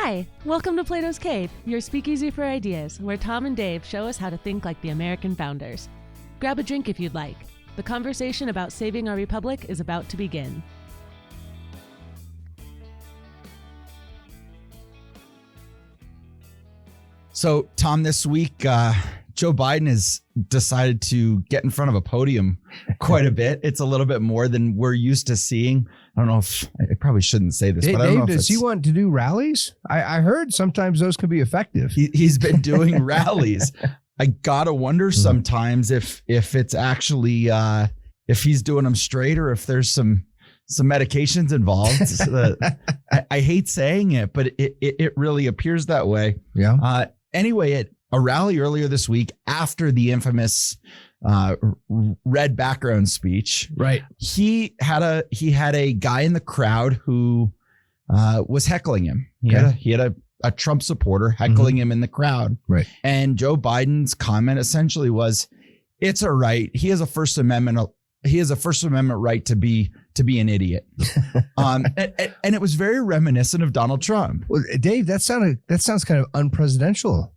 Hi, welcome to Plato's Cave, your speakeasy for ideas, where Tom and Dave show us how to think like the American founders. Grab a drink if you'd like. The conversation about saving our republic is about to begin. So, Tom, this week, Joe Biden has decided to get in front of a podium quite a bit. It's a little bit more than we're used to seeing. I don't know if I probably shouldn't say this, but I don't know if does he want to do rallies? I heard sometimes those can be effective. He's been doing rallies. I gotta wonder sometimes if it's actually if he's doing them straight or if there's some medications involved. I hate saying it, but it really appears that way. Yeah. Anyway, at a rally earlier this week, after the infamous red background speech, right, he had a guy in the crowd who was heckling him. He had a Trump supporter heckling him in the crowd. Right. And Joe Biden's comment essentially was, "It's a right. He has a First Amendment. He has a First Amendment right to be an idiot." And it was very reminiscent of Donald Trump. Well, Dave, that sounds kind of unpresidential.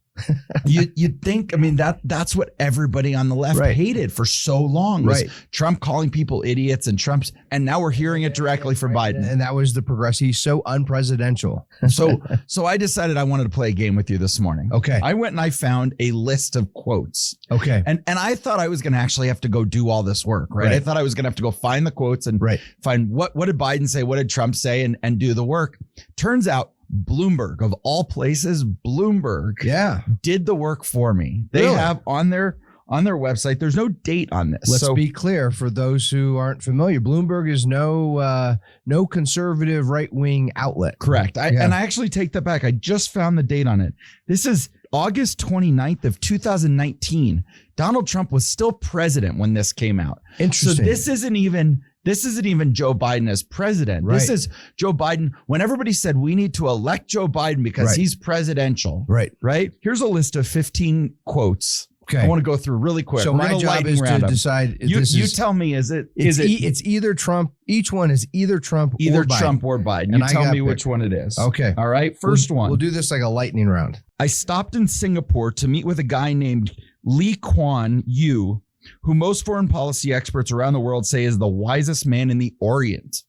You'd think, I mean, that's what everybody on the left hated for so long, was Trump calling people idiots and now we're hearing it directly from Biden. And that was the progress. He's so unpresidential. So I decided I wanted to play a game with you this morning. Okay. I went and I found a list of quotes. Okay. And I thought I was going to actually have to go do all this work, right? I thought I was going to have to go find the quotes and find what did Biden say, what did Trump say, and do the work. Turns out Bloomberg, of all places, did the work for me. They have on their website, there's no date on this. Let's be clear for those who aren't familiar. Bloomberg is no conservative right-wing outlet. Correct. And I actually take that back. I just found the date on it. This is August 29th of 2019. Donald Trump was still president when this came out. Interesting. So this isn't even Joe Biden as president. Right. This is Joe Biden when everybody said we need to elect Joe Biden because he's presidential. Right. Here's a list of 15 quotes. Okay. I want to go through really quick. So my job is to decide. You tell me, it's either Trump. Each one is either Trump or Biden. Trump or Biden. You tell me which one it is. Okay. All right. First one. We'll do this like a lightning round. I stopped in Singapore to meet with a guy named Lee Kuan Yew, who most foreign policy experts around the world say is the wisest man in the Orient.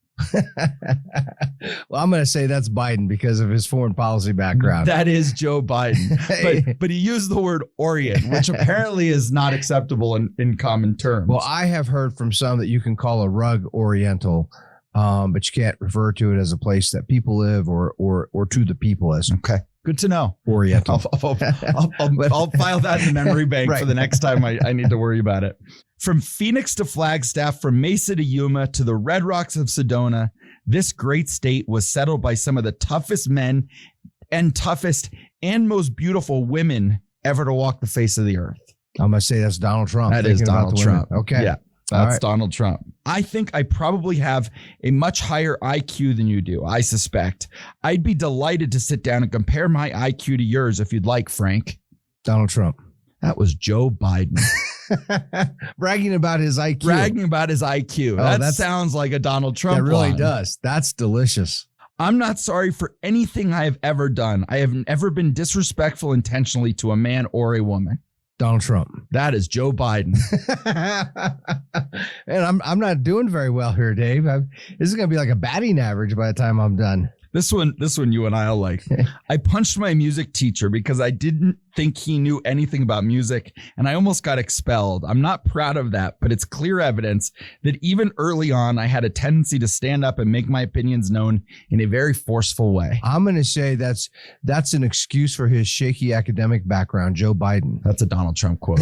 Well, I'm going to say that's Biden because of his foreign policy background. That is Joe Biden. But he used the word Orient, which apparently is not acceptable in common terms. Well, I have heard from some that you can call a rug Oriental, but you can't refer to it as a place that people live or to the people as. Okay. Good to know. Oriental. I'll file that in the memory bank for the next time I need to worry about it. From Phoenix to Flagstaff, from Mesa to Yuma to the Red Rocks of Sedona, this great state was settled by some of the toughest men and toughest and most beautiful women ever to walk the face of the earth. I'm going to say that's Donald Trump. That is Donald Trump. Okay. Yeah. That's Donald Trump. I think I probably have a much higher IQ than you do, I suspect. I'd be delighted to sit down and compare my IQ to yours if you'd like, Frank. Donald Trump. That was Joe Biden. Bragging about his IQ. That sounds like a Donald Trump That really line. does. That's delicious. I'm not sorry for anything I have ever done. I have never been disrespectful intentionally to a man or a woman. Donald Trump. That is Joe Biden. And I'm not doing very well here, Dave. This is going to be like a batting average by the time I'm done. This one you and I'll like. I punched my music teacher because I didn't think he knew anything about music, and I almost got expelled. I'm not proud of that, but it's clear evidence that even early on, I had a tendency to stand up and make my opinions known in a very forceful way. I'm going to say that's an excuse for his shaky academic background, Joe Biden. That's a Donald Trump quote.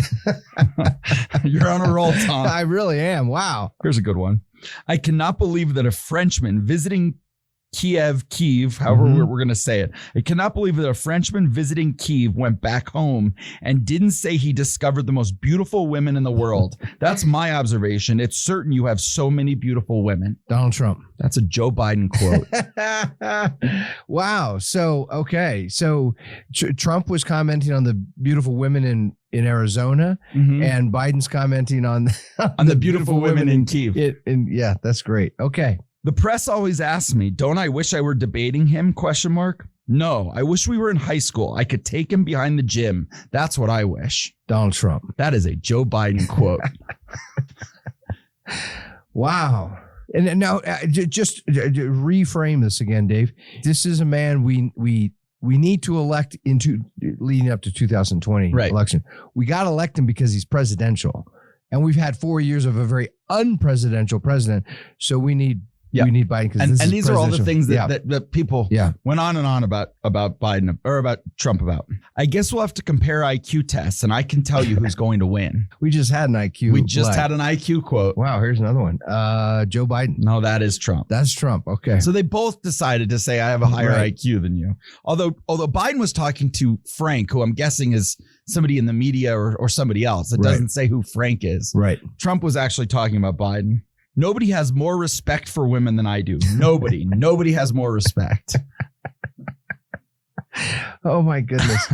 You're on a roll, Tom. I really am. Wow. Here's a good one. I cannot believe that a Frenchman visiting Kyiv, however we're going to say it. I cannot believe that a Frenchman visiting Kyiv went back home and didn't say he discovered the most beautiful women in the world. That's my observation. It's certain you have so many beautiful women. Donald Trump. That's a Joe Biden quote. Wow. So, okay. So Trump was commenting on the beautiful women in Arizona, and Biden's commenting on the beautiful women in Kyiv. Yeah, that's great. Okay. The press always asks me, don't I wish I were debating him? ? No, I wish we were in high school. I could take him behind the gym. That's what I wish. Donald Trump. That is a Joe Biden quote. Wow. And now just reframe this again, Dave. This is a man we need to elect into leading up to 2020 election. We got to elect him because he's presidential. And we've had 4 years of a very unpresidential president. So we need Biden. And these are all the things that people went on and on about Biden or about Trump about. I guess we'll have to compare IQ tests, and I can tell you who's going to win. We just had an IQ. We just had an IQ quote. Wow, here's another one. Joe Biden. No, that is Trump. That's Trump. Okay. So they both decided to say I have a higher IQ than you. Although Biden was talking to Frank, who I'm guessing is somebody in the media or somebody else. It doesn't say who Frank is. Right. Trump was actually talking about Biden. Nobody has more respect for women than I do. Nobody has more respect. Oh my goodness.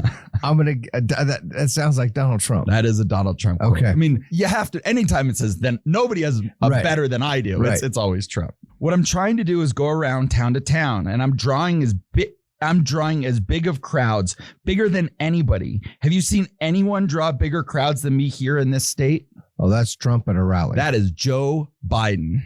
That sounds like Donald Trump. That is a Donald Trump quote. Okay. I mean, you have to, anytime it says then nobody has a better than I do. Right. It's always Trump. What I'm trying to do is go around town to town, and I'm drawing as big of crowds, bigger than anybody. Have you seen anyone draw bigger crowds than me here in this state? Oh, that's Trump at a rally. That is Joe Biden.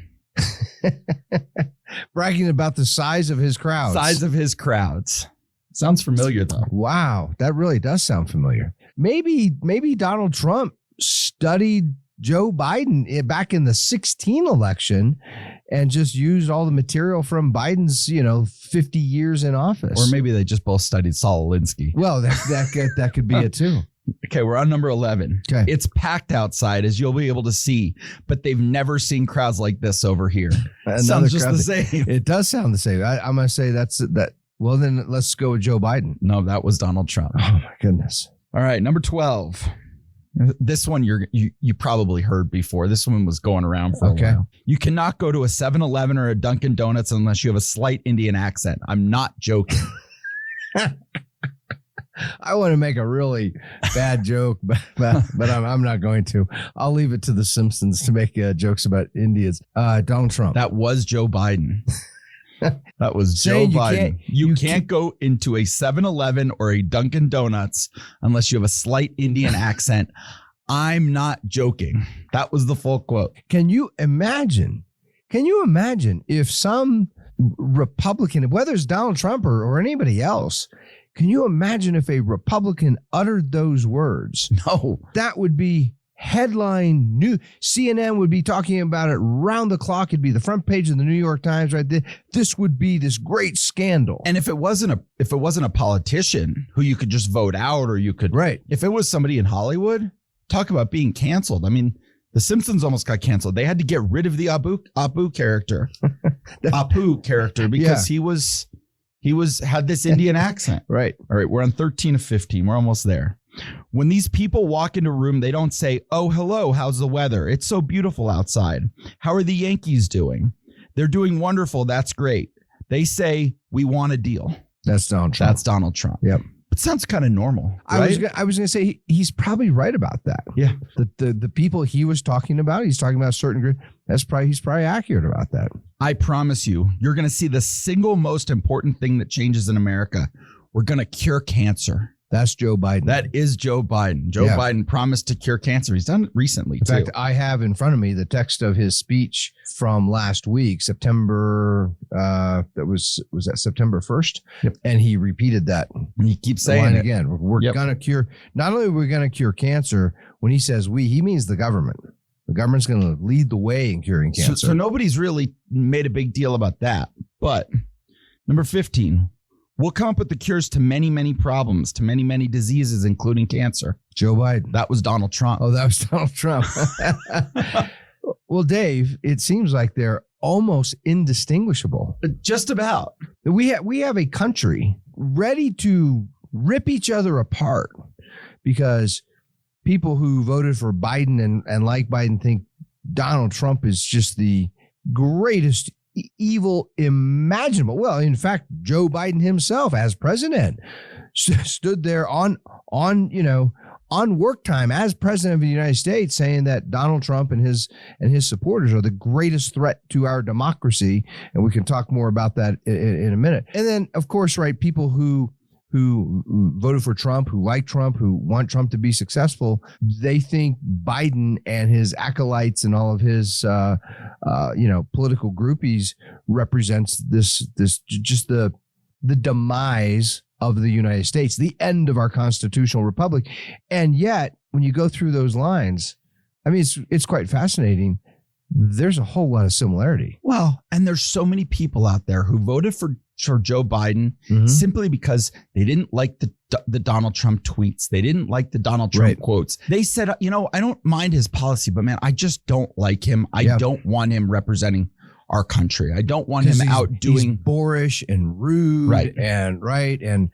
Bragging about the size of his crowds. Size of his crowds. Sounds familiar, though. Wow, that really does sound familiar. Maybe Donald Trump studied Joe Biden back in the 2016 election and just used all the material from Biden's, 50 years in office. Or maybe they just both studied Saul Alinsky. Well, that could be it too. Okay, we're on number 11. Okay. It's packed outside, as you'll be able to see, but they've never seen crowds like this over here. Sounds just the same. It does sound the same. I'm going to say that. Well, then let's go with Joe Biden. No, that was Donald Trump. Oh, my goodness. All right, number 12. This one you probably heard before. This one was going around for a while. You cannot go to a 7-Eleven or a Dunkin' Donuts unless you have a slight Indian accent. I'm not joking. I want to make a really bad joke, but I'm not going to. I'll leave it to the Simpsons to make jokes about Indians. Donald Trump. That was Joe Biden. That was Joe Biden. You can't go into a 7-Eleven or a Dunkin' Donuts unless you have a slight Indian accent. I'm not joking. That was the full quote. Can you imagine if some Republican, whether it's Donald Trump or anybody else, can you imagine if a Republican uttered those words? No. That would be headline news. CNN would be talking about it round the clock. It'd be the front page of the New York Times right there. This would be this great scandal. And if it wasn't a politician who you could just vote out, or you could, if it was somebody in Hollywood, talk about being canceled. I mean, The Simpsons almost got canceled. They had to get rid of the Apu character, because he had this Indian accent. Right. All right. We're on 13 of 15. We're almost there. When these people walk into a room, they don't say, "Oh, hello, how's the weather? It's so beautiful outside. How are the Yankees doing? They're doing wonderful. That's great." They say, "We want a deal." That's Donald Trump. That's Donald Trump. Yep. It sounds kind of normal. Right? I was going to say he's probably right about that. Yeah. The people he was talking about, he's talking about a certain group. He's probably accurate about that. I promise you, you're going to see the single most important thing that changes in America. We're going to cure cancer. That's Joe Biden. That is Joe Biden. Joe Biden promised to cure cancer. He's done it recently, too. In fact, I have in front of me the text of his speech from last week, September. Was that September 1st? Yep. And he repeated that. And he keeps saying it again. We're going to cure. Not only are we going to cure cancer, when he says we, he means the government. The government's going to lead the way in curing cancer. So nobody's really made a big deal about that. But number 15. We'll come up with the cures to many, many problems, to many, many diseases, including cancer. Joe Biden. That was Donald Trump. Oh, that was Donald Trump. Well, Dave, it seems like they're almost indistinguishable. Just about. We have a country ready to rip each other apart because people who voted for Biden and like Biden think Donald Trump is just the greatest evil imaginable. Well, in fact, Joe Biden himself as president stood there on on work time as president of the United States, saying that Donald Trump and his supporters are the greatest threat to our democracy. And we can talk more about that in a minute. And then, of course, right, people who voted for Trump, who like Trump, who want Trump to be successful, they think Biden and his acolytes and all of his, political groupies represents this just the demise of the United States, the end of our constitutional republic. And yet, when you go through those lines, I mean, it's quite fascinating. There's a whole lot of similarity. Well, and there's so many people out there who voted for Joe Biden simply because they didn't like the Donald Trump tweets. They didn't like the Donald Trump quotes. They said, I don't mind his policy, but man, I just don't like him. I don't want him representing our country. I don't want him out doing. He's boorish and rude and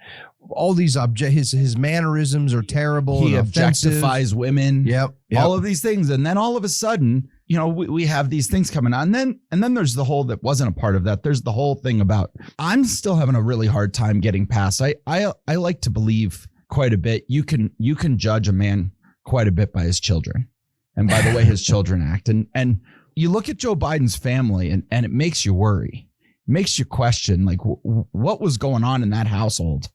all these his mannerisms are terrible. He objectifies women. Yep. All of these things. And then all of a sudden, we have these things coming on. And then there's the whole that wasn't a part of that. There's the whole thing about I'm still having a really hard time getting past. I like to believe quite a bit. You can judge a man quite a bit by his children and by the way his children act. And you look at Joe Biden's family and it makes you worry. It makes you question like what was going on in that household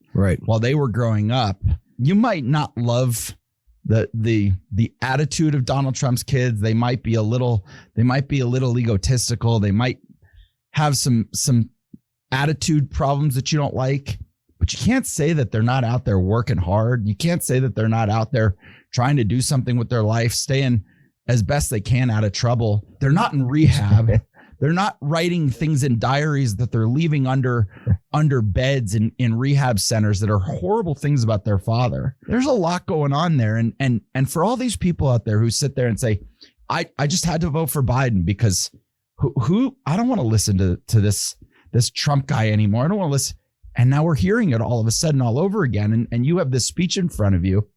while they were growing up. You might not love the attitude of Donald Trump's kids. They might be a little egotistical. They might have some attitude problems that you don't like, but you can't say that they're not out there working hard. You can't say that they're not out there trying to do something with their life, staying as best they can out of trouble. They're not in rehab. They're not writing things in diaries that they're leaving under beds in rehab centers that are horrible things about their father. There's a lot going on there. And for all these people out there who sit there and say, I just had to vote for Biden because who I don't want to listen to this Trump guy anymore. I don't want to listen. And now we're hearing it all of a sudden all over again. And you have this speech in front of you.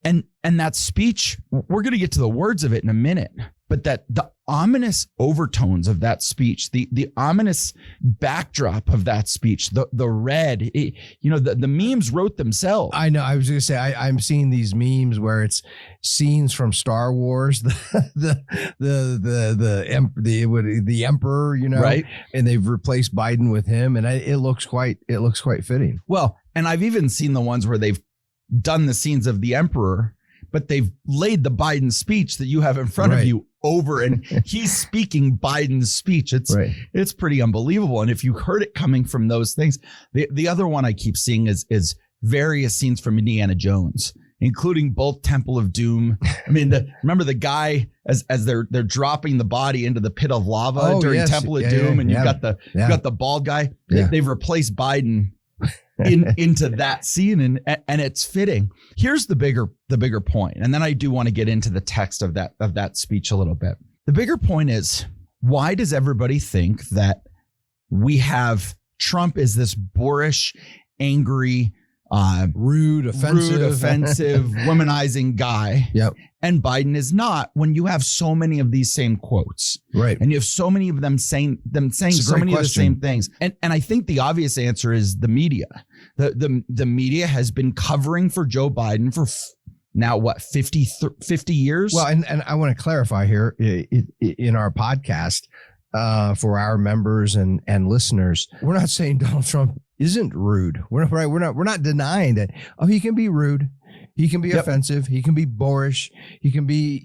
And that speech, we're going to get to the words of it in a minute, but that the ominous overtones of that speech, the ominous backdrop of that speech, the red, the memes wrote themselves. I know. I was going to say, I'm seeing these memes where it's scenes from Star Wars, the emperor, right? And they've replaced Biden with him, and it looks quite fitting. Well, and I've even seen the ones where they've done the scenes of the emperor, but they've laid the Biden speech that you have in front of you over, and he's speaking Biden's speech. It's pretty unbelievable. And if you heard it coming from those things, the other one I keep seeing is various scenes from Indiana Jones, including both Temple of Doom. I mean, remember the guy as they're dropping the body into the pit of lava during Temple of Doom, and you've got the bald guy. Yeah. They've replaced Biden into that scene, and it's fitting. Here's the bigger point, and then I do want to get into the text of that speech a little bit. The bigger point is, why does everybody think that we have Trump is this boorish, angry, rude, offensive, womanizing guy? Yep. And Biden is not, when you have so many of these same quotes. Right. And you have so many of them saying so many of the same things. And I think the obvious answer is the media. The media has been covering for Joe Biden for now, 50 years? Well, and I want to clarify here in our podcast for our members and listeners, we're not saying Donald Trump isn't rude. We're not denying that. Oh, he can be rude. He can be offensive. He can be boorish. He can be,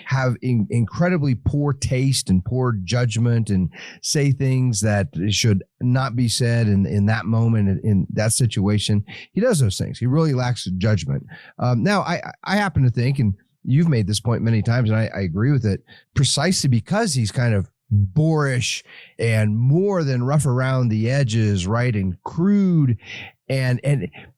have incredibly poor taste and poor judgment and say things that should not be said in that moment, in that situation. He does those things. He really lacks judgment. Now, I happen to think, and you've made this point many times, and I agree with it, precisely because he's kind of boorish and more than rough around the edges, right, and crude. And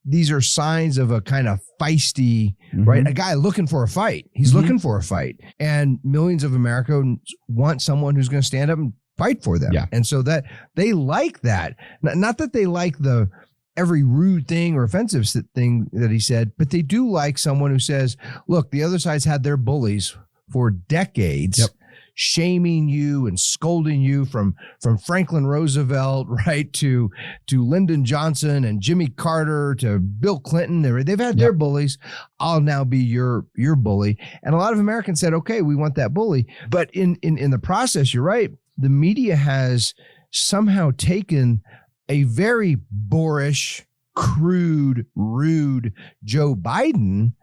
these are signs of a kind of feisty, right? A guy looking for a fight. He's looking for a fight. And millions of Americans want someone who's going to stand up and fight for them. Yeah. And so that they like that. Not that they like every rude thing or offensive thing that he said, but they do like someone who says, look, the other side's had their bullies for decades. Yep. shaming you and scolding you from Franklin Roosevelt, right, to Lyndon Johnson and Jimmy Carter to Bill Clinton. They've had their bullies. I'll now be your bully. And a lot of Americans said, okay, we want that bully. But in the process, you're right, the media has somehow taken a very boorish, crude, rude Joe Biden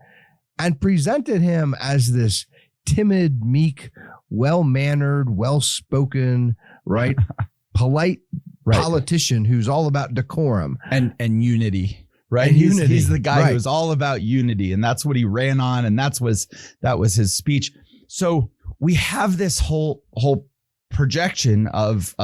and presented him as this timid, meek, well-mannered, well-spoken, right, polite politician who's all about decorum and unity, right? And he's the guy who's all about unity, and that's what he ran on, and that was his speech. So we have this whole projection of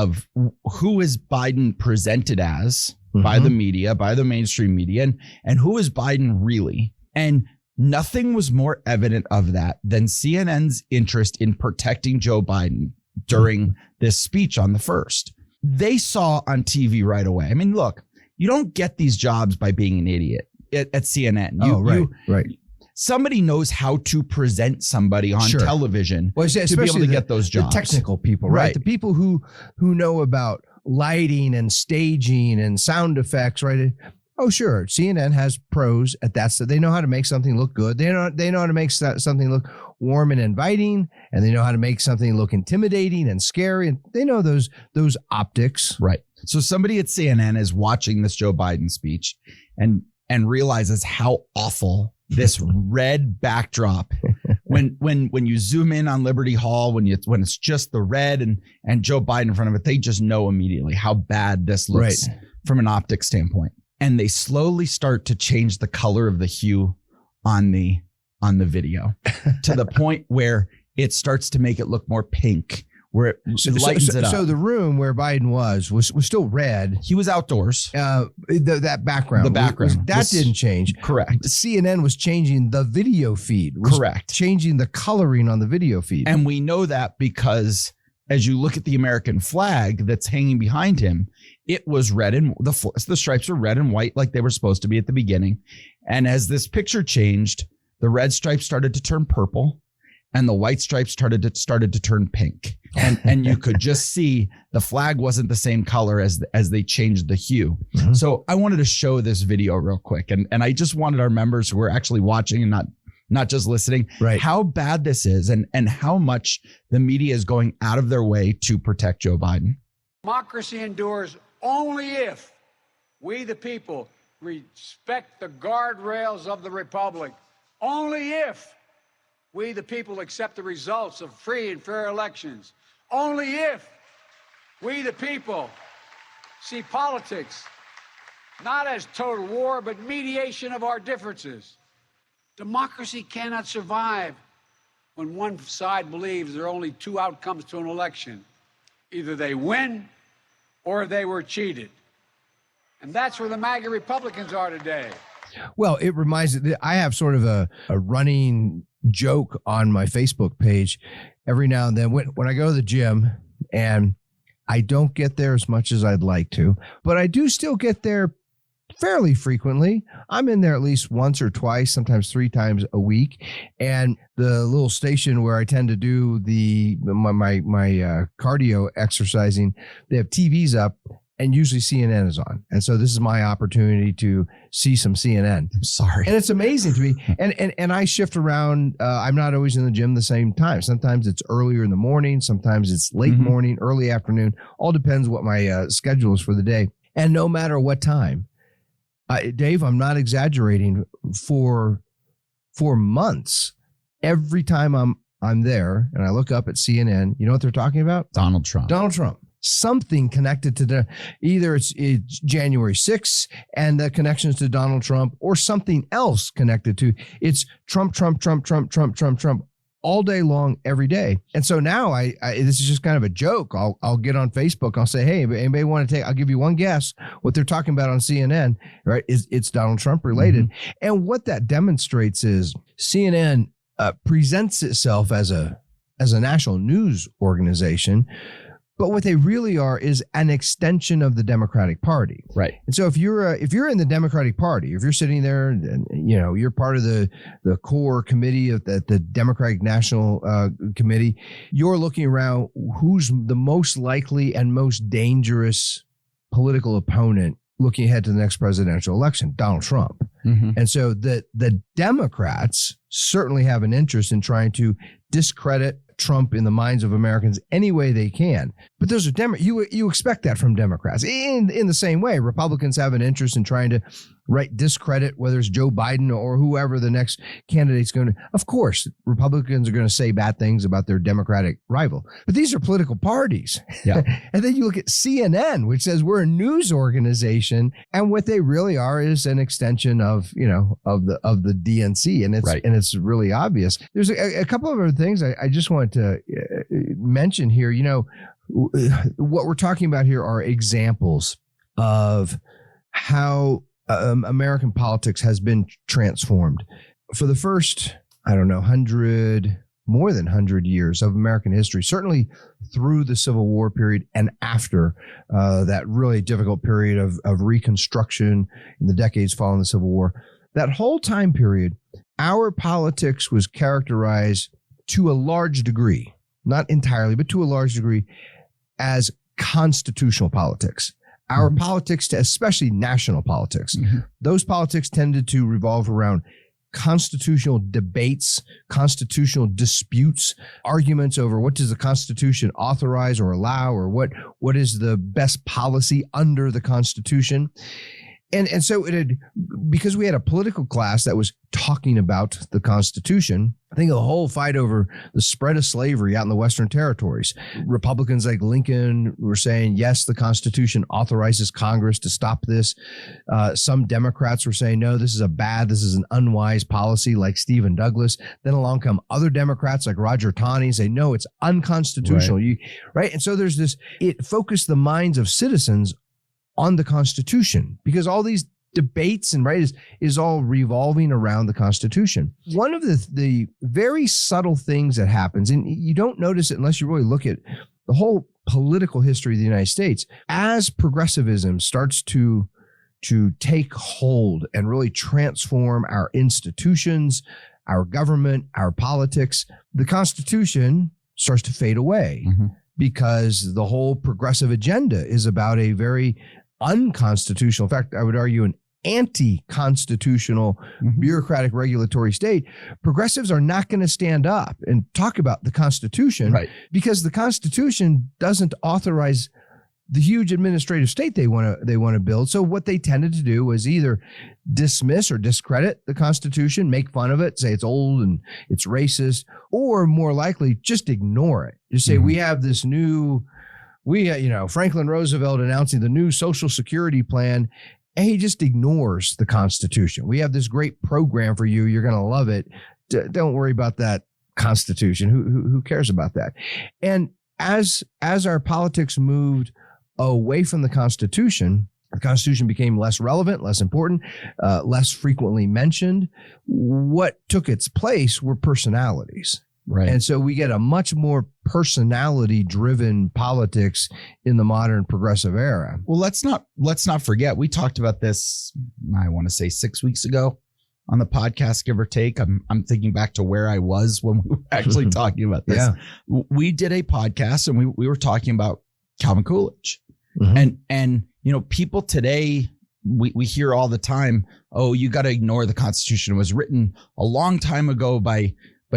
who is Biden presented as by the media, by the mainstream media, and who is Biden really? And nothing was more evident of that than CNN's interest in protecting Joe Biden during this speech on the 1st. They saw on TV right away. I mean, look, you don't get these jobs by being an idiot at CNN. Right. Somebody knows how to present somebody on television to be able to get those jobs. The technical people, right? The people who know about lighting and staging and sound effects, right? Oh, sure. CNN has pros at that. So they know how to make something look good. They know how to make something look warm and inviting, and they know how to make something look intimidating and scary. And they know those optics. Right. So somebody at CNN is watching this Joe Biden speech and realizes how awful this red backdrop when you zoom in on Liberty Hall, when it's just the red and Joe Biden in front of it, they just know immediately how bad this looks from an optics standpoint. And they slowly start to change the color of the hue on the video to the point where it starts to make it look more pink, where it lightens it up. So the room where Biden was still red. He was outdoors. That background. The background. Didn't change. Correct. CNN was changing the video feed. Correct. Changing the coloring on the video feed. And we know that because as you look at the American flag that's hanging behind him, it was red and the stripes were red and white like they were supposed to be at the beginning. And as this picture changed, the red stripes started to turn purple and the white stripes started to turn pink. And you could just see the flag wasn't the same color as they changed the hue. Mm-hmm. So I wanted to show this video real quick. And I just wanted our members who are actually watching and not just listening, how bad this is and how much the media is going out of their way to protect Joe Biden. Democracy endures only if we, the people, respect the guardrails of the republic. Only if we, the people, accept the results of free and fair elections. Only if we, the people, see politics not as total war, but mediation of our differences. Democracy cannot survive when one side believes there are only two outcomes to an election. Either they win or they were cheated. And that's where the MAGA Republicans are today. Well, it reminds me, I have sort of a running joke on my Facebook page every now and then when I go to the gym, and I don't get there as much as I'd like to, but I do still get there fairly frequently. I'm in there at least once or twice, sometimes 3 times a week. And the little station where I tend to do my cardio exercising, they have TVs up and usually CNN is on. And so this is my opportunity to see some CNN. I'm sorry. And it's amazing to me. And I shift around. I'm not always in the gym the same time. Sometimes it's earlier in the morning. Sometimes it's late morning, early afternoon. All depends what my schedule is for the day. And no matter what time, Dave, I'm not exaggerating, for months, every time I'm there and I look up at CNN, you know what they're talking about? Donald Trump. Something connected to either it's January 6th and the connections to Donald Trump, or something else connected to it's Trump all day long, every day. And so now I this is just kind of a joke. I'll get on Facebook. I'll say, hey, anybody want to I'll give you one guess what they're talking about on CNN, right? It's Donald Trump related. And what that demonstrates is CNN presents itself as a national news organization, But what they really are is an extension of the Democratic Party. Right. And so if you're in the Democratic Party, if you're sitting there and you're part of the core committee of the Democratic National Committee, you're looking around who's the most likely and most dangerous political opponent looking ahead to the next presidential election, Donald Trump. Mm-hmm. And so the Democrats certainly have an interest in trying to discredit Trump in the minds of Americans any way they can. But those are you expect that from Democrats. In the same way, Republicans have an interest in trying to discredit whether it's Joe Biden or whoever the next candidate's going to. Of course, Republicans are going to say bad things about their Democratic rival. But these are political parties. Yeah. And then you look at CNN, which says we're a news organization, and what they really are is an extension of the DNC, and it's really obvious. There's a couple of other things I just want to mention here. What we're talking about here are examples of how American politics has been transformed. For the first, more than 100 years of American history, certainly through the Civil War period and after that really difficult period of Reconstruction in the decades following the Civil War, that whole time period, our politics was characterized to a large degree, not entirely, but to a large degree, as constitutional politics. Our politics, especially national politics, those politics tended to revolve around constitutional debates, constitutional disputes, arguments over what does the Constitution authorize or allow, or what is the best policy under the Constitution. And so because we had a political class that was talking about the Constitution, I think the whole fight over the spread of slavery out in the Western territories, Republicans like Lincoln were saying, yes, the Constitution authorizes Congress to stop this. Some Democrats were saying, no, this is an unwise policy, like Stephen Douglas. Then along come other Democrats like Roger Taney, say, no, it's unconstitutional. Right. And so there's it focused the minds of citizens on the Constitution, because all these debates and is all revolving around the Constitution. One of the very subtle things that happens, and you don't notice it unless you really look at the whole political history of the United States, as progressivism starts to take hold and really transform our institutions, our government, our politics, the Constitution starts to fade away. Because the whole progressive agenda is about a very unconstitutional, in fact, I would argue an anti-constitutional bureaucratic regulatory state. Progressives are not going to stand up and talk about the Constitution, because the Constitution doesn't authorize the huge administrative state they want to build. So what they tended to do was either dismiss or discredit the Constitution, make fun of it, say it's old and it's racist, or more likely just ignore it. Just say we have this new, Franklin Roosevelt announcing the new Social Security plan, and he just ignores the Constitution. We have this great program for you. You're going to love it. Don't worry about that Constitution. Who cares about that? And as our politics moved away from the Constitution became less relevant, less important, less frequently mentioned. What took its place were personalities. Right. And so we get a much more personality-driven politics in the modern progressive era. Well, let's not forget, we talked about this, I want to say 6 weeks ago on the podcast, give or take. I'm thinking back to where I was when we were actually talking about this. Yeah. We did a podcast and we were talking about Calvin Coolidge. And people today, we hear all the time, oh, you got to ignore the Constitution. It was written a long time ago by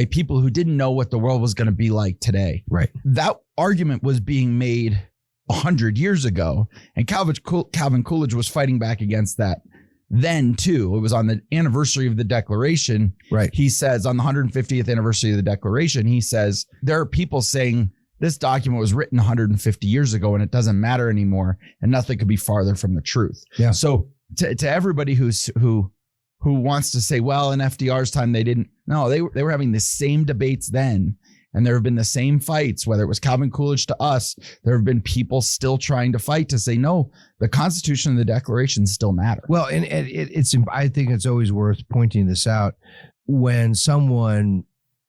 people who didn't know what the world was going to be like today. Right. That argument was being made 100 years ago, and Calvin Coolidge was fighting back against that then too. It was on the anniversary of the Declaration. Right. He says on the 150th anniversary of the Declaration, he says there are people saying this document was written 150 years ago and it doesn't matter anymore, and nothing could be farther from the truth. Yeah. So to everybody who wants to say, well, in FDR's time they didn't. No, they were having the same debates then, and there have been the same fights. Whether it was Calvin Coolidge to us, there have been people still trying to fight to say, no, the Constitution and the Declaration still matter. Well, and I think it's always worth pointing this out when someone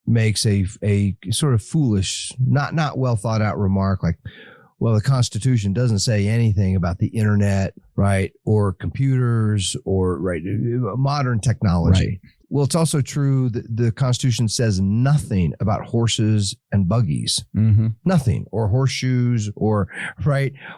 makes a sort of foolish, not well thought out remark like, Well, the Constitution doesn't say anything about the internet, right? Or computers or modern technology. Right. Well, it's also true that the Constitution says nothing about horses and buggies, nothing, or horseshoes, or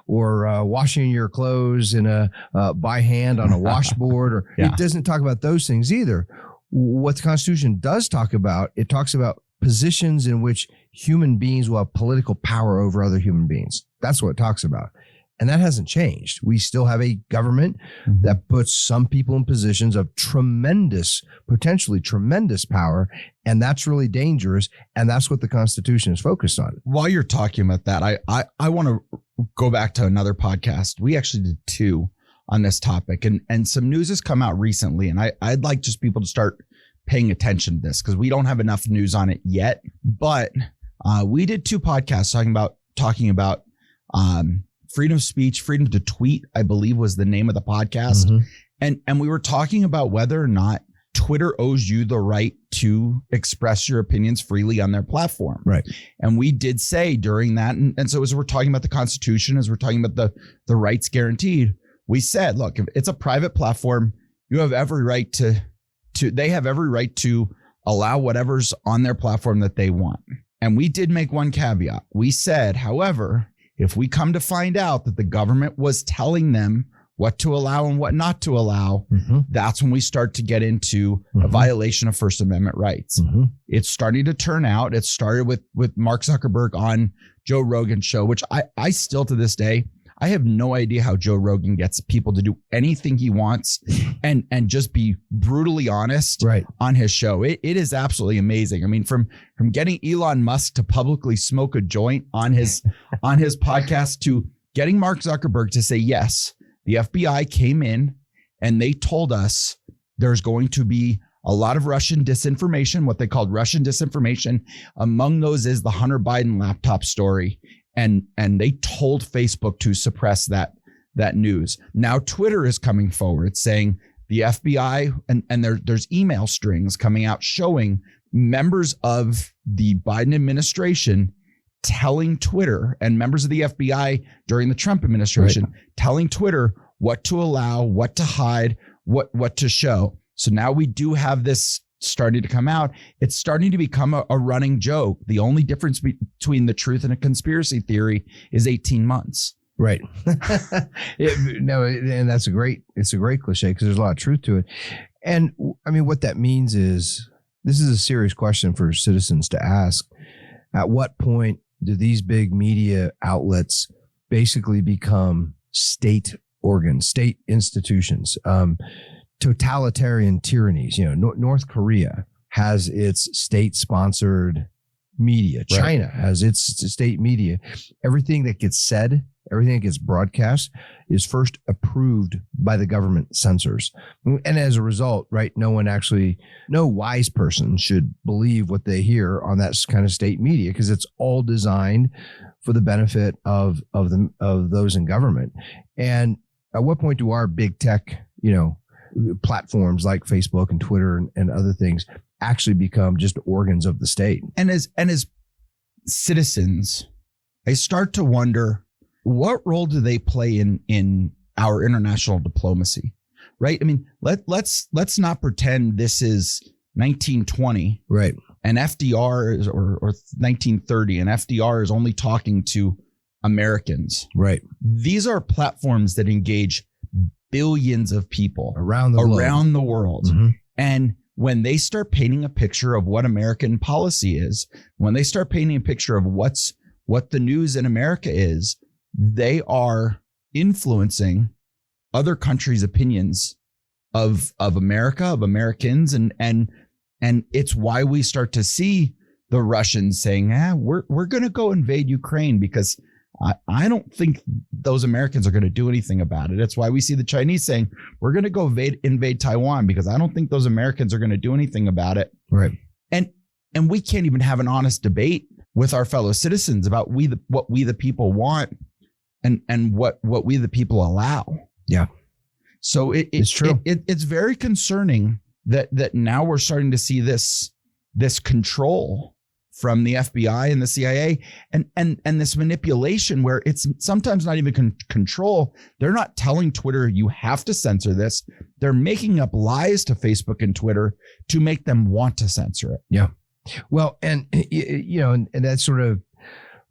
washing your clothes in by hand on a washboard, or it doesn't talk about those things either. What the Constitution does talk about, it talks about positions in which human beings will have political power over other human beings. That's what it talks about. And that hasn't changed. We still have a government that puts some people in positions of potentially tremendous power. And that's really dangerous. And that's what the Constitution is focused on. While you're talking about that, I want to go back to another podcast. We actually did 2 on this topic, and some news has come out recently. And I'd like just people to start paying attention to this because we don't have enough news on it yet. But we did 2 podcasts talking about freedom of speech, freedom to tweet, I believe was the name of the podcast. And we were talking about whether or not Twitter owes you the right to express your opinions freely on their platform. Right. And we did say during that, and so as we're talking about the Constitution, as we're talking about the rights guaranteed, we said, look, if it's a private platform, you have every right they have every right to allow whatever's on their platform that they want. And we did make one caveat. We said, however, if we come to find out that the government was telling them what to allow and what not to allow, that's when we start to get into a violation of First Amendment rights. It's starting to turn out. It started with Mark Zuckerberg on Joe Rogan's show, which I still to this day, I have no idea how Joe Rogan gets people to do anything he wants and just be brutally honest on his show. It is absolutely amazing. I mean, from getting Elon Musk to publicly smoke a joint on his podcast to getting Mark Zuckerberg to say, yes, the FBI came in and they told us there's going to be a lot of Russian disinformation, what they called Russian disinformation. Among those is the Hunter Biden laptop story. And they told Facebook to suppress that news. Now Twitter is coming forward saying the FBI and there's email strings coming out showing members of the Biden administration telling Twitter and members of the FBI during the Trump administration telling Twitter what to allow, what to hide, what to show. So now we do have this starting to come out. It's starting to become a running joke. The only difference between the truth and a conspiracy theory is 18 months. Right. And that's a great cliche because there's a lot of truth to it. And I mean, what that means is this is a serious question for citizens to ask. At what point do these big media outlets basically become state organs, state institutions? Totalitarian tyrannies. North Korea has its state-sponsored media. China has its state media. Everything that gets said, everything that gets broadcast is first approved by the government censors. And as a result, no wise person should believe what they hear on that kind of state media because it's all designed for the benefit of those in government. And at what point do our big tech, platforms like Facebook and Twitter and other things actually become just organs of the state? And as citizens, I start to wonder, what role do they play in our international diplomacy? Right? I mean, let's not pretend this is 1920. Right. And FDR is or 1930 and FDR is only talking to Americans. Right. These are platforms that engage billions of people around the world. And when they start painting a picture of what American policy is, when they start painting a picture of what the news in America is, they are influencing other countries' opinions of America, of Americans. And it's why we start to see the Russians saying, we're going to go invade Ukraine because I don't think those Americans are going to do anything about it. That's why we see the Chinese saying, we're going to go invade Taiwan because I don't think those Americans are going to do anything about it. Right. And we can't even have an honest debate with our fellow citizens about what we the people want and what we the people allow. Yeah. So it's true. It's very concerning that now we're starting to see this control from the FBI and the CIA, and this manipulation where it's sometimes not even control. They're not telling Twitter, you have to censor this. They're making up lies to Facebook and Twitter to make them want to censor it. Yeah. Well, and and that sort of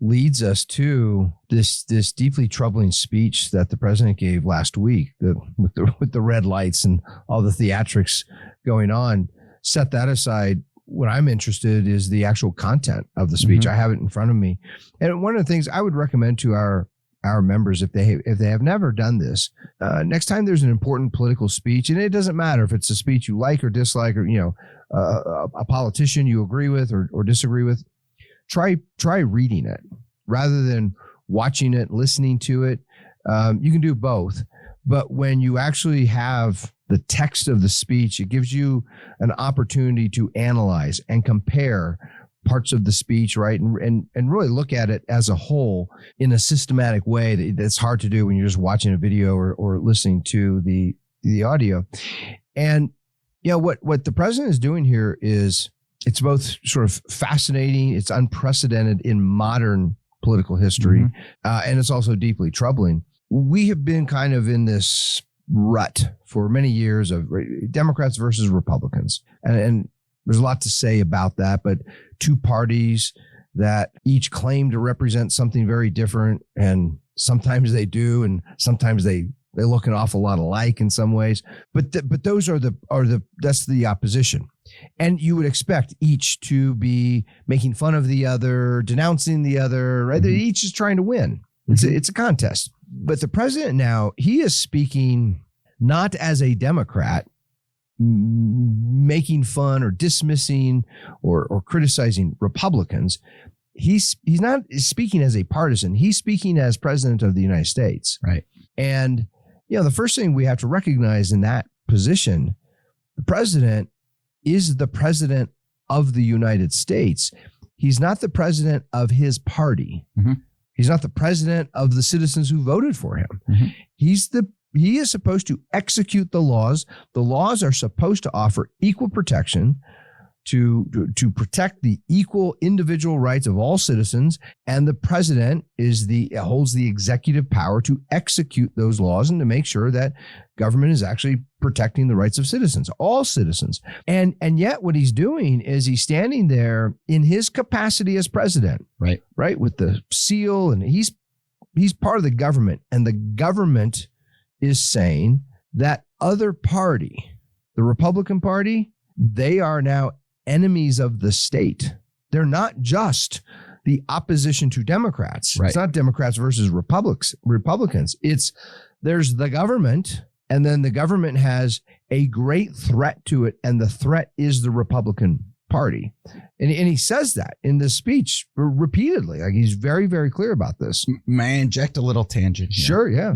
leads us to this deeply troubling speech that the president gave last week, with the red lights and all the theatrics going on. Set that aside. What I'm interested is the actual content of the speech. I have it in front of me. And one of the things I would recommend to our members, if they have never done this, next time there's an important political speech, and it doesn't matter if it's a speech you like or dislike, or a politician you agree with or disagree with, try reading it rather than watching it, listening to it. You can do both, but when you actually have the text of the speech, it gives you an opportunity to analyze and compare parts of the speech, right? And really look at it as a whole in a systematic way that's hard to do when you're just watching a video or listening to the audio. And what the president is doing here is, it's both sort of fascinating, it's unprecedented in modern political history, and it's also deeply troubling. We have been kind of in this rut for many years of Democrats versus Republicans. And there's a lot to say about that, but two parties that each claim to represent something very different, and sometimes they do, and sometimes they look an awful lot alike in some ways. But those are that's the opposition. And you would expect each to be making fun of the other, denouncing the other, right? Each is trying to win. It's a contest. But the president now, he is speaking not as a Democrat, making fun or dismissing or criticizing Republicans. He's not speaking as a partisan. He's speaking as president of the United States. Right. And, the first thing we have to recognize in that position, the president is the president of the United States. He's not the president of his party. He's not the president of the citizens who voted for him. He is supposed to execute the laws. The laws are supposed to offer equal protection to protect the equal individual rights of all citizens. And the president holds the executive power to execute those laws and to make sure that government is actually protecting the rights of citizens, all citizens. And yet what he's doing is he's standing there in his capacity as president, right, with the seal, and he's part of the government, and the government is saying that other party, the Republican Party, they are now enemies of the state. They're not just the opposition to Democrats. Right. It's not Democrats versus Republicans. There's the government, and then the government has a great threat to it, and the threat is the Republican Party. And he says that in this speech repeatedly. Like, he's very, very clear about this. May I inject a little tangent here? Sure, yeah.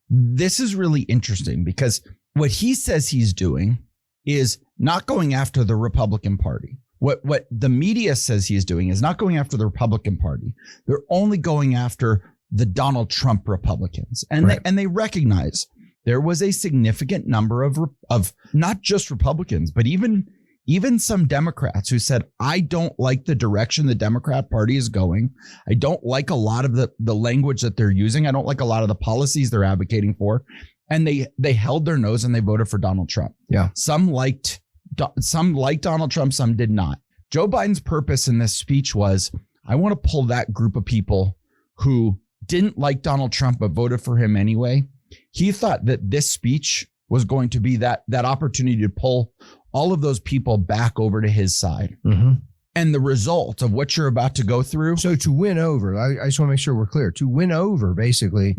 This is really interesting because what he says he's doing is not going after the Republican Party. What the media says he is doing is not going after the Republican Party. They're only going after the Donald Trump Republicans. And they recognize there was a significant number of not just Republicans, but even some Democrats who said, I don't like the direction the Democrat Party is going. I don't like a lot of the language that they're using. I don't like a lot of the policies they're advocating for. And they held their nose and they voted for Donald Trump. Yeah. Some liked Donald Trump, some did not. Joe Biden's purpose in this speech was, I want to pull that group of people who didn't like Donald Trump but voted for him anyway. He thought that this speech was going to be that opportunity to pull all of those people back over to his side. And the result of what you're about to go through. So to win over, I just want to make sure we're clear, to win over basically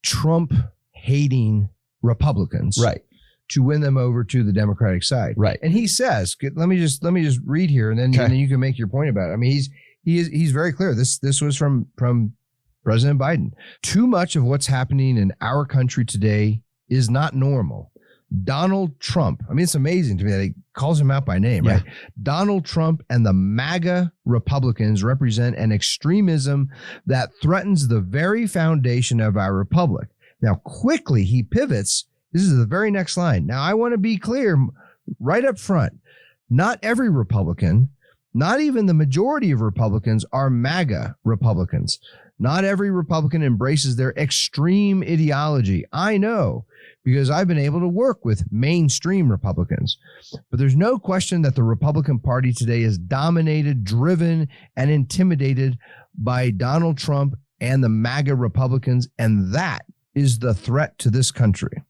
Trump hating Republicans. Right. To win them over to the Democratic side. Right. And he says, let me just read here, and then you can make your point about it. I mean, he's very clear. This was from President Biden. Too much of what's happening in our country today is not normal. Donald Trump. I mean, it's amazing to me that he calls him out by name, right? Donald Trump and the MAGA Republicans represent an extremism that threatens the very foundation of our republic. Now, quickly he pivots. This is the very next line. Now, I want to be clear right up front. Not every Republican, not even the majority of Republicans are MAGA Republicans. Not every Republican embraces their extreme ideology. I know, because I've been able to work with mainstream Republicans. But there's no question that the Republican Party today is dominated, driven, and intimidated by Donald Trump and the MAGA Republicans, and that is the threat to this country.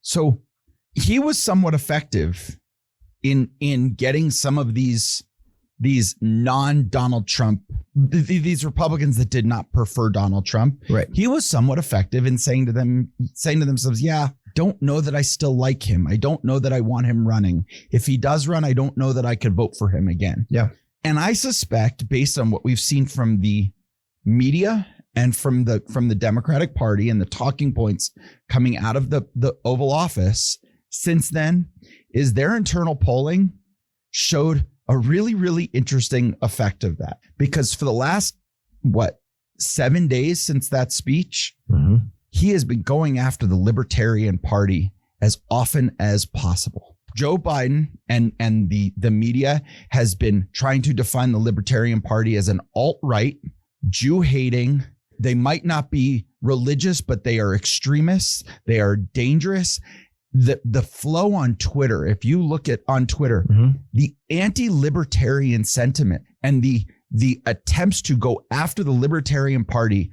So he was somewhat effective in getting some of these non-Donald Trump, these Republicans that did not prefer Donald Trump. Right. He was somewhat effective in saying to themselves, yeah, don't know that I still like him. I don't know that I want him running. If he does run, I don't know that I could vote for him again. Yeah. And I suspect, based on what we've seen from the media and from the Democratic Party and the talking points coming out of the Oval Office since then, is their internal polling showed a really, really interesting effect of that. Because for the last, 7 days since that speech, he has been going after the Libertarian Party as often as possible. Joe Biden and the media has been trying to define the Libertarian Party as an alt-right, Jew-hating. They might not be religious, but they are extremists. They are dangerous. The flow on Twitter, if you look at on Twitter, the anti-libertarian sentiment and the attempts to go after the Libertarian Party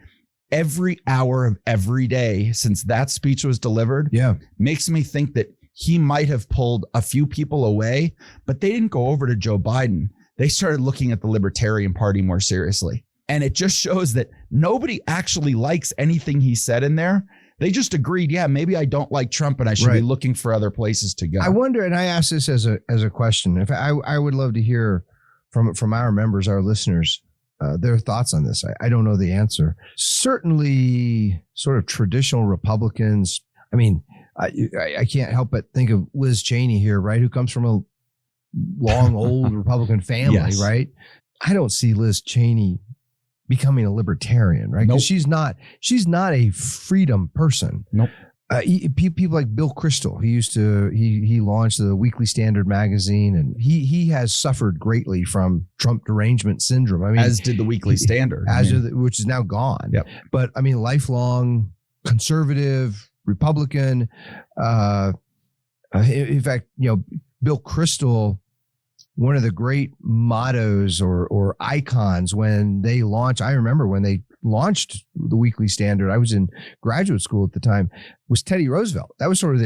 every hour of every day since that speech was delivered, makes me think that he might have pulled a few people away, but they didn't go over to Joe Biden. They started looking at the Libertarian Party more seriously. And it just shows that nobody actually likes anything he said in there. They just agreed, yeah, maybe I don't like Trump and I should be looking for other places to go. I wonder, and I ask this as a question, if I would love to hear from our members, our listeners, their thoughts on this. I don't know the answer. Certainly sort of traditional Republicans. I mean, I can't help but think of Liz Cheney here, right? Who comes from a long, old Republican family, right? I don't see Liz Cheney becoming a libertarian, right? Because she's not a freedom person. People like Bill Kristol, he launched the Weekly Standard magazine, and he has suffered greatly from Trump derangement syndrome. I mean, as did the Weekly Standard, which is now gone. Yep. But I mean, lifelong conservative Republican. In fact, Bill Kristol, one of the great mottos or icons when they launched, I remember when they launched the Weekly Standard, I was in graduate school at the time, was Teddy Roosevelt. That was sort of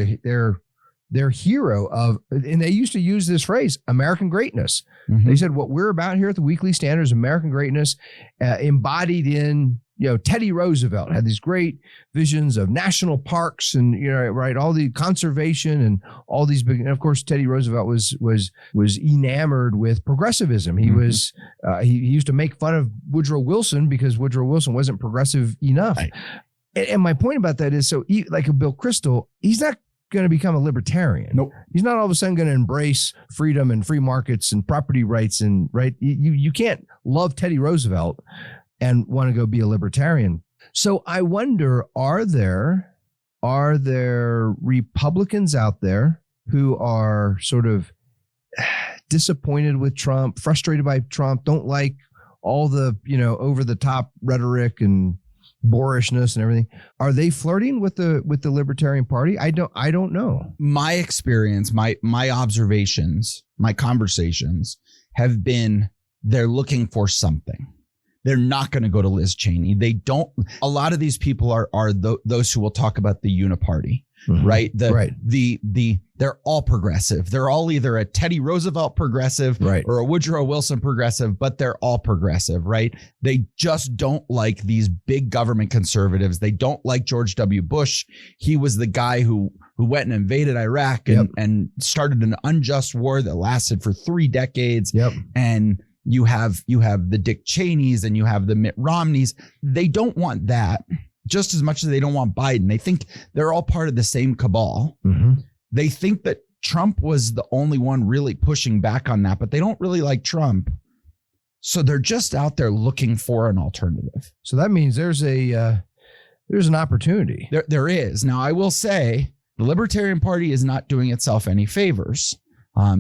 their hero of, and they used to use this phrase, American greatness. They said, what we're about here at the Weekly Standard is American greatness, embodied in, Teddy Roosevelt had these great visions of national parks and, all the conservation and all these big, and of course, Teddy Roosevelt was enamored with progressivism. He was, he used to make fun of Woodrow Wilson because Woodrow Wilson wasn't progressive enough. Right. And my point about that is, like a Bill Kristol, he's not going to become a libertarian. Nope. He's not all of a sudden going to embrace freedom and free markets and property rights and you can't love Teddy Roosevelt and want to go be a libertarian. So I wonder, are there Republicans out there who are sort of disappointed with Trump, frustrated by Trump, don't like all the, over the top rhetoric and boorishness and everything? Are they flirting with the Libertarian Party? I don't know. My experience, my observations, my conversations have been they're looking for something. They're not going to go to Liz Cheney. They don't. A lot of these people are those who will talk about the uniparty, right? They're all progressive. They're all either a Teddy Roosevelt progressive or a Woodrow Wilson progressive, but they're all progressive, right? They just don't like these big government conservatives. They don't like George W. Bush. He was the guy who went and invaded Iraq and started an unjust war that lasted for 3 decades. And you have the Dick Cheneys and you have the Mitt Romneys. They don't want that just as much as they don't want Biden. They think they're all part of the same cabal. They think that Trump was the only one really pushing back on that, but they don't really like Trump. So they're just out there looking for an alternative. So that means there's an opportunity. There is. Now, I will say the Libertarian Party is not doing itself any favors.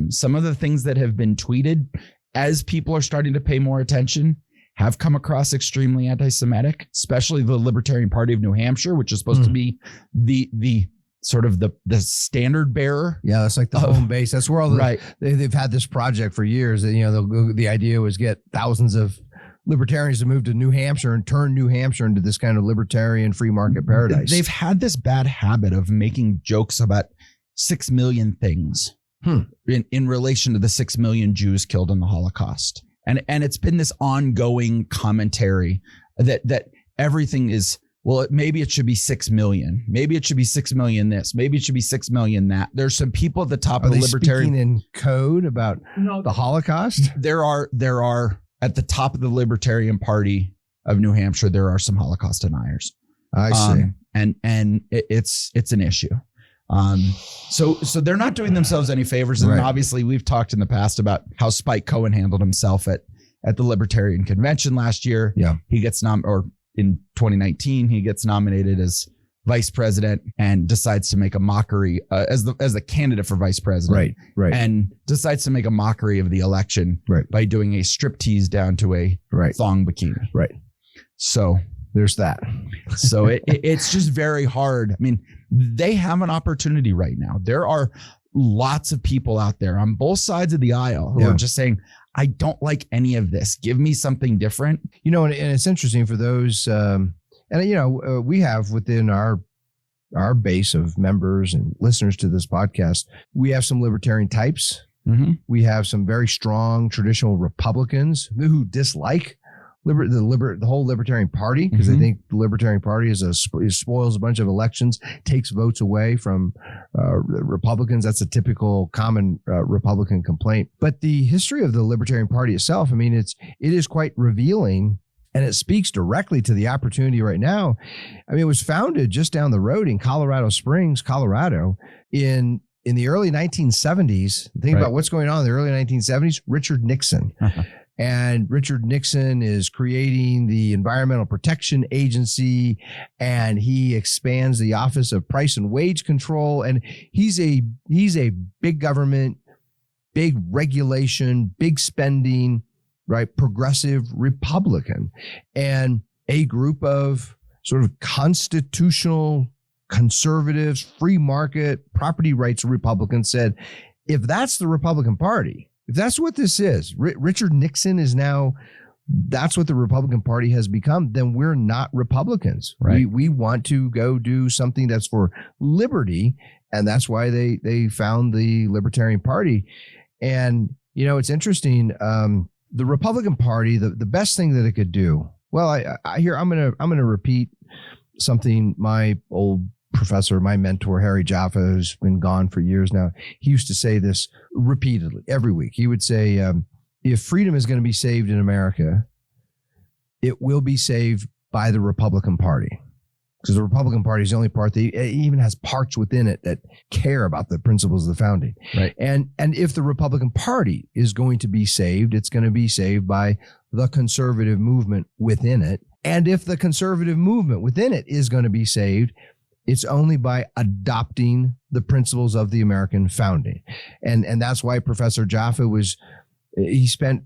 Some of the things that have been tweeted as people are starting to pay more attention, have come across extremely anti-Semitic, especially the Libertarian Party of New Hampshire, which is supposed to be the sort of the standard bearer. Yeah, that's like the home base. That's where all the they've had this project for years. That, the idea was get thousands of libertarians to move to New Hampshire and turn New Hampshire into this kind of libertarian free market paradise. They've had this bad habit of making jokes about 6 million things in relation to the 6 million Jews killed in the Holocaust. And it's been this ongoing commentary that everything is, well, maybe it should be 6 million. Maybe it should be 6 million this. Maybe it should be 6 million that. There's some people at the top of the libertarian. Speaking in code about the Holocaust? There are at the top of the Libertarian Party of New Hampshire, there are some Holocaust deniers. I see. And it's an issue. So they're not doing themselves any favors. And obviously we've talked in the past about how Spike Cohen handled himself at the Libertarian Convention last year. Yeah. He gets in 2019, he gets nominated as vice president and decides to make a mockery as the candidate for vice president. Right. And decides to make a mockery of the election by doing a striptease down to a thong bikini. Right. So there's that. So it's just very hard. I mean, they have an opportunity right now. There are lots of people out there on both sides of the aisle who are just saying, I don't like any of this. Give me something different. And it's interesting for those, we have within our base of members and listeners to this podcast, we have some libertarian types. Mm-hmm. We have some very strong traditional Republicans who dislike the whole Libertarian Party because they think the Libertarian Party spoils a bunch of elections, takes votes away from Republicans. That's a typical common Republican complaint. But the history of the Libertarian Party itself, I mean, it is quite revealing. And it speaks directly to the opportunity right now. I mean, it was founded just down the road in Colorado Springs, Colorado, in the early 1970s. Think about what's going on in the early 1970s. Richard Nixon. And Richard Nixon is creating the Environmental Protection Agency, and he expands the Office of Price and Wage Control. And he's a big government, big regulation, big spending, progressive Republican. And a group of sort of constitutional conservatives, free market, property rights Republicans said, if that's the Republican Party, if that's what this is, Richard Nixon is now, that's what the Republican Party has become, then we're not Republicans. Right. We want to go do something that's for liberty. And that's why they found the Libertarian Party. And, it's interesting. The Republican Party, the best thing that it could do. Well, I'm going to repeat something my old professor, my mentor, Harry Jaffa, who's been gone for years now. He used to say this repeatedly every week. He would say, if freedom is going to be saved in America, it will be saved by the Republican Party. Because the Republican Party is the only part that even has parts within it that care about the principles of the founding. Right. And if the Republican Party is going to be saved, it's going to be saved by the conservative movement within it. And if the conservative movement within it is going to be saved, it's only by adopting the principles of the American founding. And that's why Professor Jaffa he spent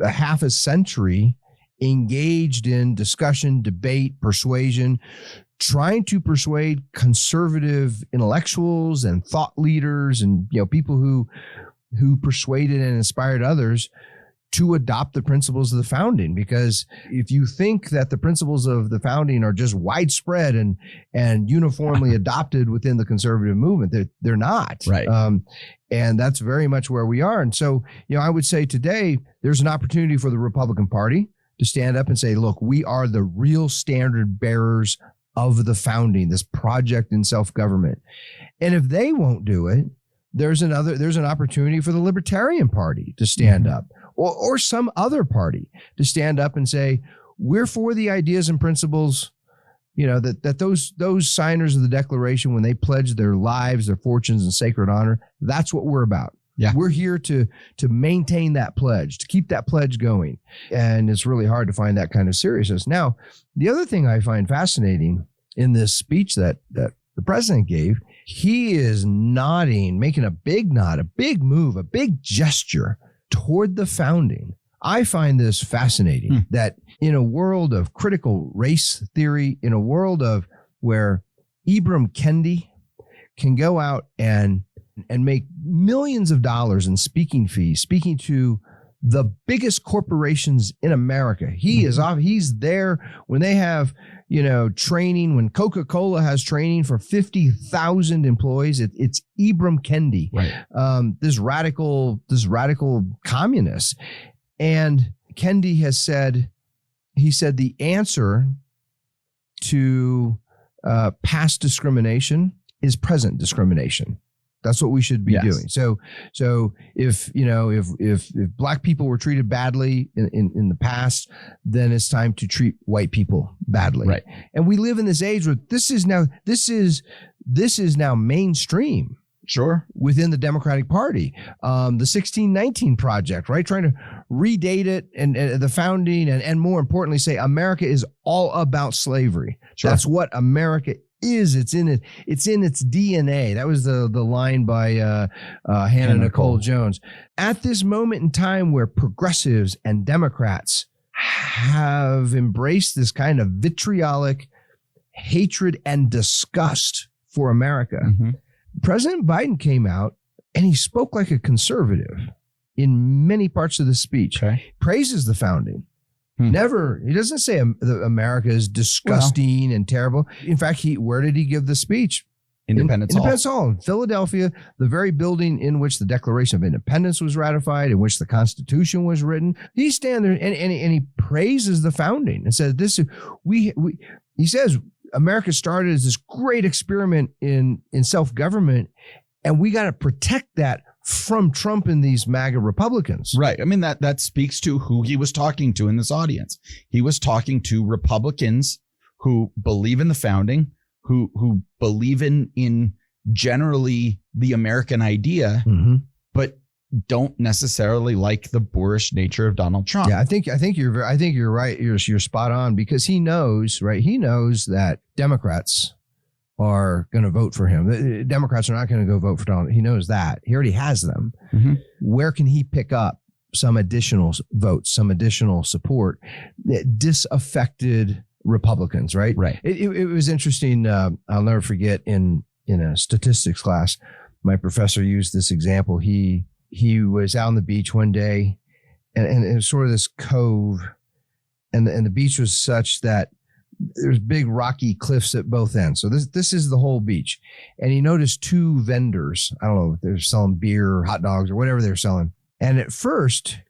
a half a century engaged in discussion, debate, persuasion, trying to persuade conservative intellectuals and thought leaders and people who persuaded and inspired others to adopt the principles of the founding. Because if you think that the principles of the founding are just widespread and uniformly adopted within the conservative movement, they're not. Right. And that's very much where we are. And so, I would say today there's an opportunity for the Republican Party to stand up and say, look, we are the real standard bearers of the founding, this project in self-government. And if they won't do it, there's an opportunity for the Libertarian Party to stand up, or some other party to stand up and say, we're for the ideas and principles, that those signers of the Declaration, when they pledge their lives, their fortunes, and sacred honor, that's what we're about. Yeah. We're here to maintain that pledge, to keep that pledge going. And it's really hard to find that kind of seriousness. Now, the other thing I find fascinating in this speech that the president gave, he is nodding, making a big nod, a big move, a big gesture toward the founding. I find this fascinating that in a world of critical race theory, in a world of where Ibram Kendi can go out and make millions of dollars in speaking fees, speaking to the biggest corporations in America. He's there when they have, training, when Coca-Cola has training for 50,000 employees, it's Ibram Kendi, right. This radical communist. And Kendi has said, the answer to past discrimination is present discrimination. That's what we should be doing. So if black people were treated badly in the past, then it's time to treat white people badly. Right. And we live in this age where this is now mainstream. Sure. Within the Democratic Party, the 1619 Project, right? Trying to redate it and the founding and more importantly say America is all about slavery. Sure. That's what America is. It's in its DNA. That was the line by Hannah Nicole Jones. At this moment in time where progressives and Democrats have embraced this kind of vitriolic hatred and disgust for America, President Biden came out and he spoke like a conservative in many parts of the speech. Okay. Praises the founding. He doesn't say America is disgusting and terrible. In fact, where did he give the speech? Independence Hall in Philadelphia, the very building in which the Declaration of Independence was ratified, in which the Constitution was written. He stands there and he praises the founding and says, he says, America started as this great experiment in self-government, and we got to protect that from Trump and these MAGA Republicans. Right. I mean, that speaks to who he was talking to in this audience. He was talking to Republicans who believe in the founding, who believe in generally the American idea, but don't necessarily like the boorish nature of Donald Trump. Yeah, I think you're right. You're spot on, because he knows, right? He knows that Democrats are going to vote for him. The Democrats are not going to go vote for Donald. He knows that. He already has them. Where can he pick up some additional votes, some additional support? Disaffected Republicans, right? Right. It was interesting. I'll never forget in a statistics class, my professor used this example. He was out on the beach one day, and it was sort of this cove, and the beach was such that there's big rocky cliffs at both ends. So this is the whole beach. And he noticed two vendors. I don't know if they're selling beer or hot dogs or whatever they're selling. And at first,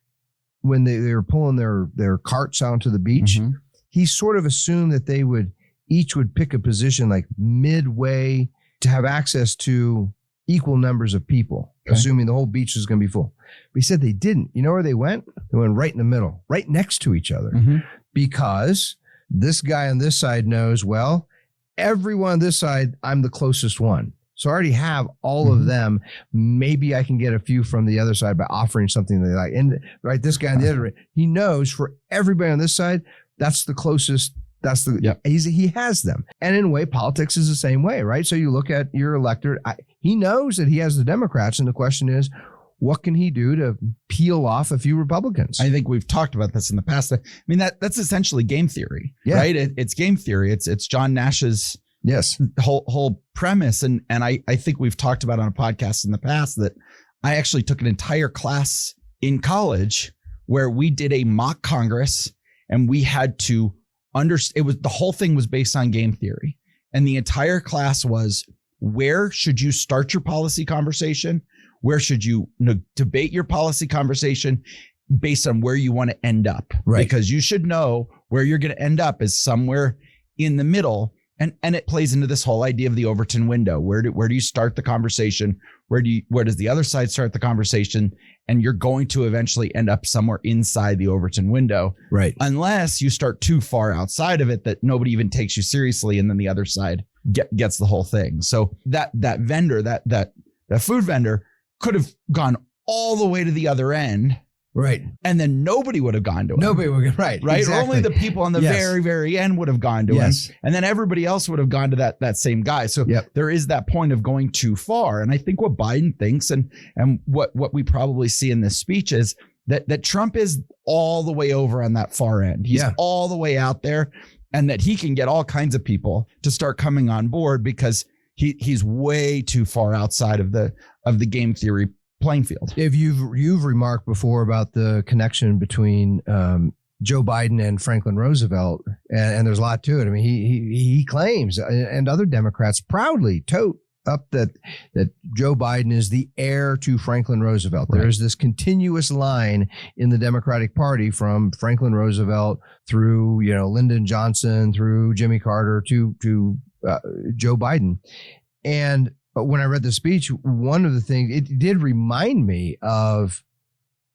when they were pulling their carts out to the beach, he sort of assumed that they each would pick a position like midway to have access to equal numbers of people, assuming the whole beach was going to be full. But he said they didn't. You know where they went? They went right in the middle, right next to each other, because this guy on this side knows, well, everyone on this side, I'm the closest one. So I already have all of them. Maybe I can get a few from the other side by offering something they like. And right, this guy on the other, he knows for everybody on this side, that's the closest. That's he has them. And in a way, politics is the same way, right? So you look at your electorate, he knows that he has the Democrats. And the question is, what can he do to peel off a few Republicans? I think we've talked about this in the past. I mean, that's essentially game theory, right? It's game theory. It's John Nash's whole premise. And I think we've talked about on a podcast in the past that I actually took an entire class in college where we did a mock Congress, and we had to the whole thing was based on game theory. And the entire class was, where should you start your policy conversation? Where should you debate your policy conversation based on where you want to end up? Right. Because you should know where you're going to end up is somewhere in the middle. And it plays into this whole idea of the Overton window. Where do you start the conversation? Where does the other side start the conversation? And you're going to eventually end up somewhere inside the Overton window. Right. Unless you start too far outside of it that nobody even takes you seriously. And then the other side gets the whole thing. So that vendor, that food vendor could have gone all the way to the other end. Right. And then nobody would have gone to him. Nobody would have, right. Right. Exactly. Only the people on the very, very end would have gone to him. And then everybody else would have gone to that same guy. So there is that point of going too far. And I think what Biden thinks and what we probably see in this speech is that Trump is all the way over on that far end. He's all the way out there, and that he can get all kinds of people to start coming on board because he's way too far outside of the game theory playing field. If you've remarked before about the connection between Joe Biden and Franklin Roosevelt, and there's a lot to it. I mean, he claims, and other Democrats proudly tote up that Joe Biden is the heir to Franklin Roosevelt. Right. There's this continuous line in the Democratic Party from Franklin Roosevelt through Lyndon Johnson, through Jimmy Carter to Joe Biden. And when I read the speech, one of the things, it did remind me of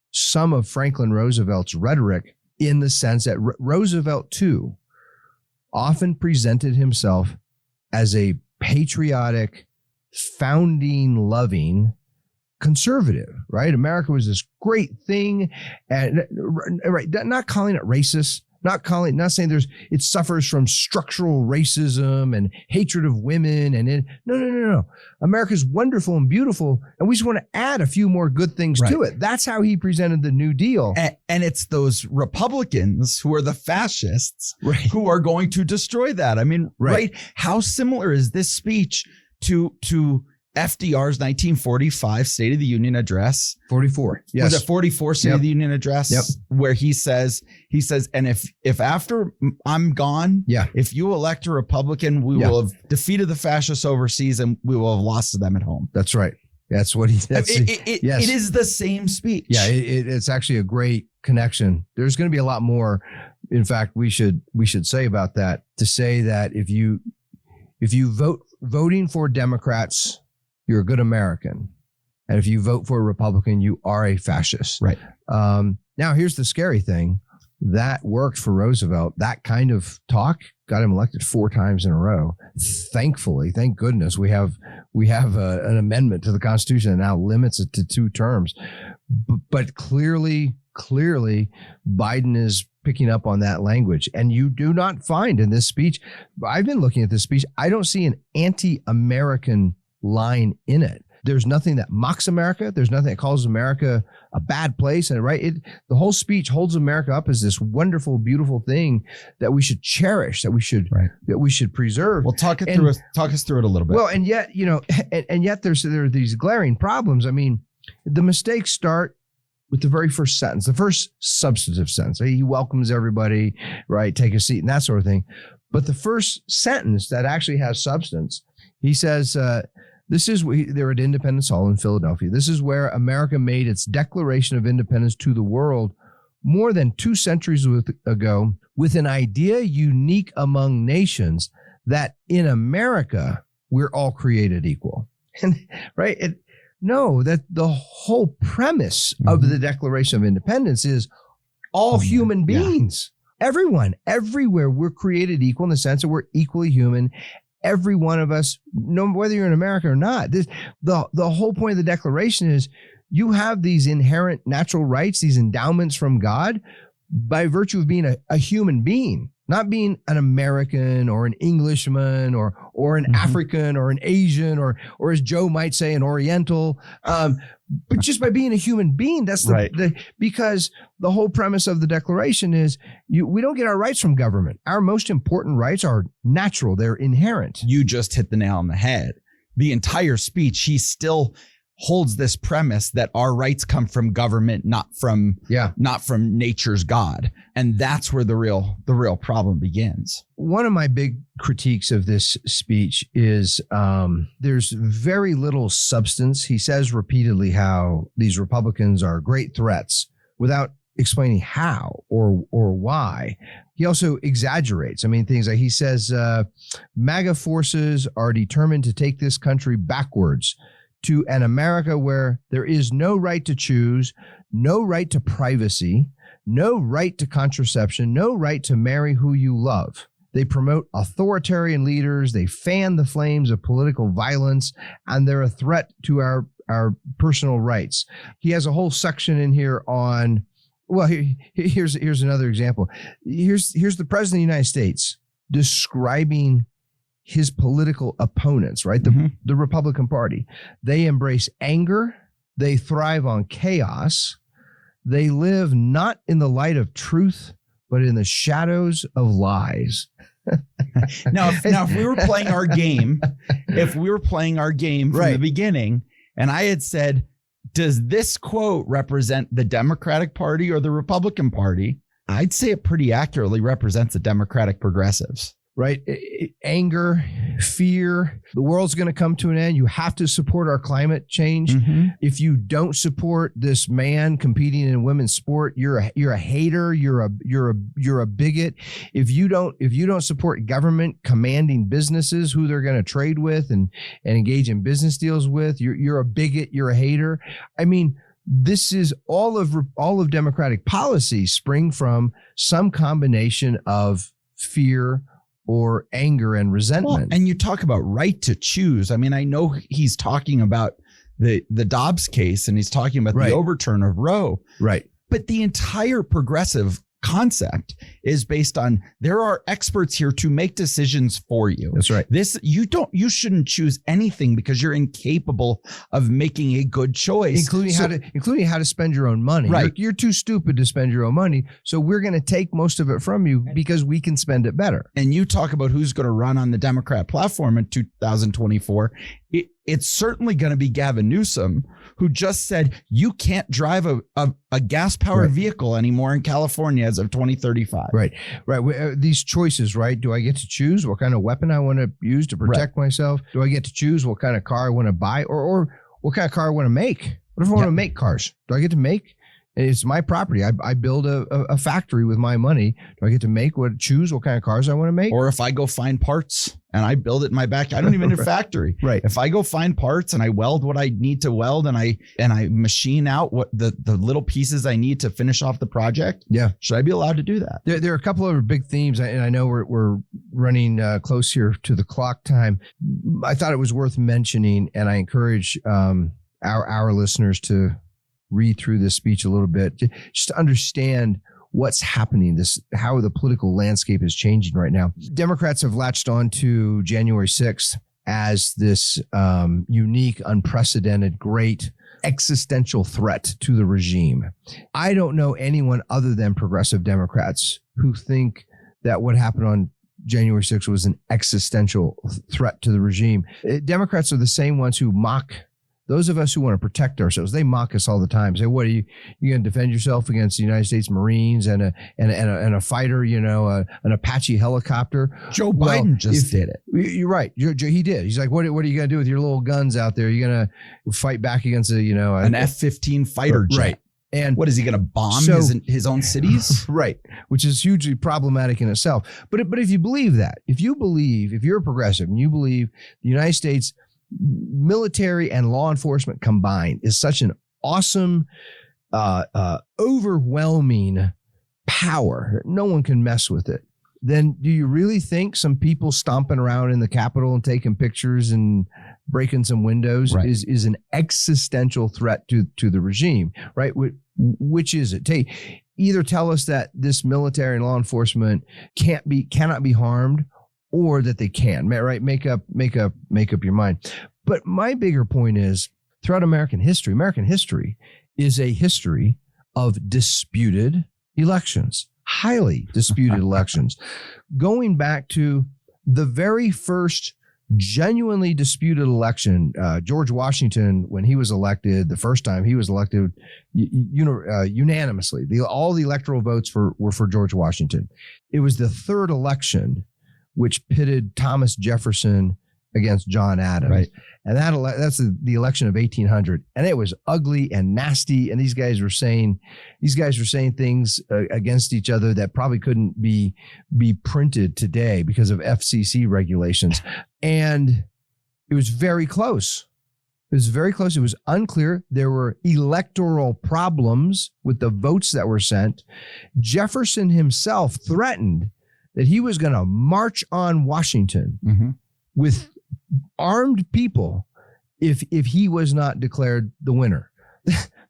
some of Franklin Roosevelt's rhetoric, in the sense that Roosevelt, too, often presented himself as a patriotic, founding-loving conservative, right? America was this great thing, and right, not calling it racist, not saying it suffers from structural racism and hatred of women. No. America's wonderful and beautiful, and we just want to add a few more good things to it. That's how he presented the New Deal. And it's those Republicans who are the fascists who are going to destroy that. I mean, right? How similar is this speech to FDR's 1945 State of the Union address? 44. Yes. Was it 44 State of the Union address? Where he says, and if after I'm gone, if you elect a Republican, we will have defeated the fascists overseas and we will have lost to them at home. That's right. That's what he said. It is the same speech. Yeah, it's actually a great connection. There's going to be a lot more. In fact, we should say about that, to say that if you voting for Democrats, you're a good American. And if you vote for a Republican, you are a fascist. Right. Now, here's the scary thing. That worked for Roosevelt. That kind of talk got him elected 4 times in a row. Thankfully, thank goodness, we have an amendment to the Constitution that now limits it to 2 terms. But clearly, Biden is picking up on that language. And you do not find in this speech, I've been looking at this speech, I don't see an anti-American line in it. There's nothing that mocks America. There's nothing that calls America a bad place. And the whole speech holds America up as this wonderful, beautiful thing that we should cherish, that we should preserve. Well, talk us through it a little bit. Well, and yet, and yet there are these glaring problems. I mean, the mistakes start with the very first sentence, the first substantive sentence. He welcomes everybody, right? Take a seat and that sort of thing. But the first sentence that actually has substance, he says, they're at Independence Hall in Philadelphia. This is where America made its Declaration of Independence to the world more than 2 centuries ago, with an idea unique among nations that in America, we're all created equal. And that the whole premise of the Declaration of Independence is all human beings, everyone, everywhere, we're created equal in the sense that we're equally human. Every one of us, whether you're in America or not, the whole point of the Declaration is you have these inherent natural rights, these endowments from God, by virtue of being a human being, not being an American or an Englishman or an African or an Asian or as Joe might say, an Oriental. But just by being a human being, that's because the whole premise of the Declaration is we don't get our rights from government. Our most important rights are natural. They're inherent. You just hit the nail on the head. The entire speech, he still holds this premise that our rights come from government, not from nature's God. And that's where the real problem begins. One of my big critiques of this speech is there's very little substance. He says repeatedly how these Republicans are great threats without explaining how or why. He also exaggerates. I mean, things like he says, MAGA forces are determined to take this country backwards to an America where there is no right to choose, no right to privacy, no right to contraception, no right to marry who you love. They promote authoritarian leaders. They fan the flames of political violence, and they're a threat to our personal rights. He has a whole section in here on Well, here's another example. Here's the president of the United States describing his political opponents, right? The Republican Party. They embrace anger. They thrive on chaos. They live not in the light of truth, but in the shadows of lies. Now, if we were playing our game, from the beginning, and I had said, does this quote represent the Democratic Party or the Republican Party? I'd say it pretty accurately represents the Democratic progressives. Right? Anger, fear, the world's going to come to an end. You have to support our climate change. If you don't support this man competing in women's sport, you're a hater. You're a bigot. If you don't support government commanding businesses who they're going to trade with and engage in business deals with, you're a bigot. You're a hater. I mean, this is all of Democratic policies spring from some combination of fear or anger and resentment. Well, and you talk about right to choose. I mean, I know he's talking about the Dobbs case and he's talking about the overturn of Roe. Right. But the entire progressive concept is based on there are experts here to make decisions for you. That's right. You shouldn't choose anything because you're incapable of making a good choice, including how to spend your own money. Right. You're too stupid to spend your own money. So we're going to take most of it from you because we can spend it better. And you talk about who's going to run on the Democrat platform in 2024. It's certainly going to be Gavin Newsom, who just said you can't drive a gas-powered vehicle anymore in California as of 2035. Right. These choices, right? Do I get to choose what kind of weapon I want to use to protect myself? Do I get to choose what kind of car I want to buy or what kind of car I want to make? What if I want to make cars? Do I get to make? It's my property. I build a factory with my money. Do I get to choose what kind of cars I want to make? Or if I go find parts and I build it in my back, I don't even need a factory. Right. If I go find parts and I weld what I need to weld and I machine out what the little pieces I need to finish off the project. Yeah. Should I be allowed to do that? There are a couple of big themes, and I know we're running close here to the clock time. I thought it was worth mentioning, and I encourage our listeners to read through this speech a little bit, just to understand what's happening, how the political landscape is changing right now. Democrats have latched on to January 6th as this unique, unprecedented, great existential threat to the regime. I don't know anyone other than progressive Democrats who think that what happened on January 6th was an existential threat to the regime. Democrats are the same ones who mock those of us who want to protect ourselves. They mock us all the time. Say, "What are you going to defend yourself against the United States Marines and a fighter? An Apache helicopter?" Joe Biden just did it. You're right. He did. He's like, "What are you going to do with your little guns out there? You're going to fight back against an F-15 fighter jet." Right. And what is he going to bomb his own cities? Right. Which is hugely problematic in itself. But if you believe that, if you're a progressive and you believe the United States military and law enforcement combined is such an awesome, overwhelming power, no one can mess with it, then do you really think some people stomping around in the Capitol and taking pictures and breaking some windows is an existential threat to the regime, right? Which is it? Either tell us that this military and law enforcement cannot be harmed, or that they can, right? Make up your mind. But my bigger point is, throughout American history is a history of disputed elections, highly disputed elections, going back to the very first genuinely disputed election. George Washington, when he was elected, the first time he was elected unanimously. All the electoral votes were for George Washington. It was the third election which pitted Thomas Jefferson against John Adams. Right. And that's the election of 1800. And it was ugly and nasty. And these guys were saying things against each other that probably couldn't be printed today because of FCC regulations. And it was very close. It was unclear. There were electoral problems with the votes that were sent. Jefferson himself threatened that he was going to march on Washington with armed people if he was not declared the winner.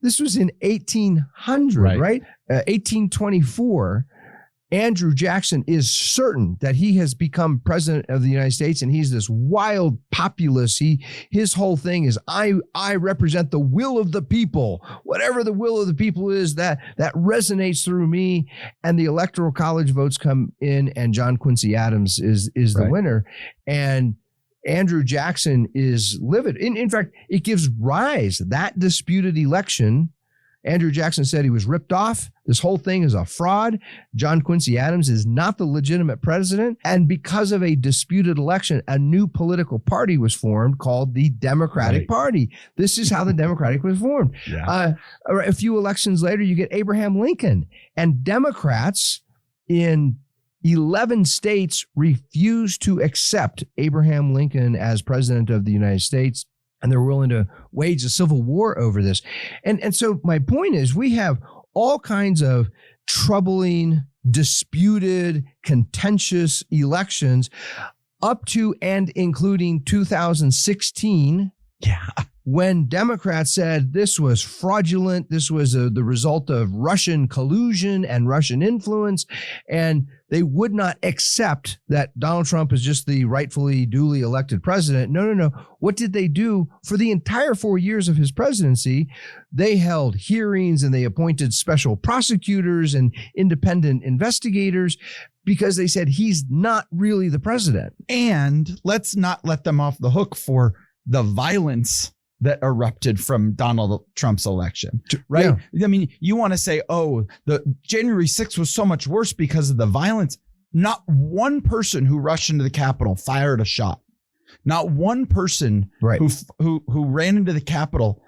This was in 1800, right? 1824. Andrew Jackson is certain that he has become president of the United States, and he's this wild populist. His whole thing is, I represent the will of the people. Whatever the will of the people is, that resonates through me. And the Electoral College votes come in, and John Quincy Adams is the winner. And Andrew Jackson is livid. In fact, it gives rise, that disputed election. Andrew Jackson said he was ripped off. This whole thing is a fraud. John Quincy Adams is not the legitimate president. And because of a disputed election, a new political party was formed called the Democratic Party. This is how the Democratic was formed. Yeah. A few elections later, you get Abraham Lincoln. And Democrats in 11 states refused to accept Abraham Lincoln as president of the United States. And they're willing to wage a civil war over this. And so my point is, we have all kinds of troubling, disputed, contentious elections up to and including 2016. Yeah. When Democrats said this was fraudulent, this was the result of Russian collusion and Russian influence, and they would not accept that Donald Trump is just the rightfully, duly elected president. No. What did they do for the entire 4 years of his presidency? They held hearings and they appointed special prosecutors and independent investigators because they said he's not really the president. And let's not let them off the hook for the violence that erupted from Donald Trump's election, right? Yeah. I mean, you want to say, oh, the January 6th was so much worse because of the violence. Not one person who rushed into the Capitol fired a shot. Not one person who ran into the Capitol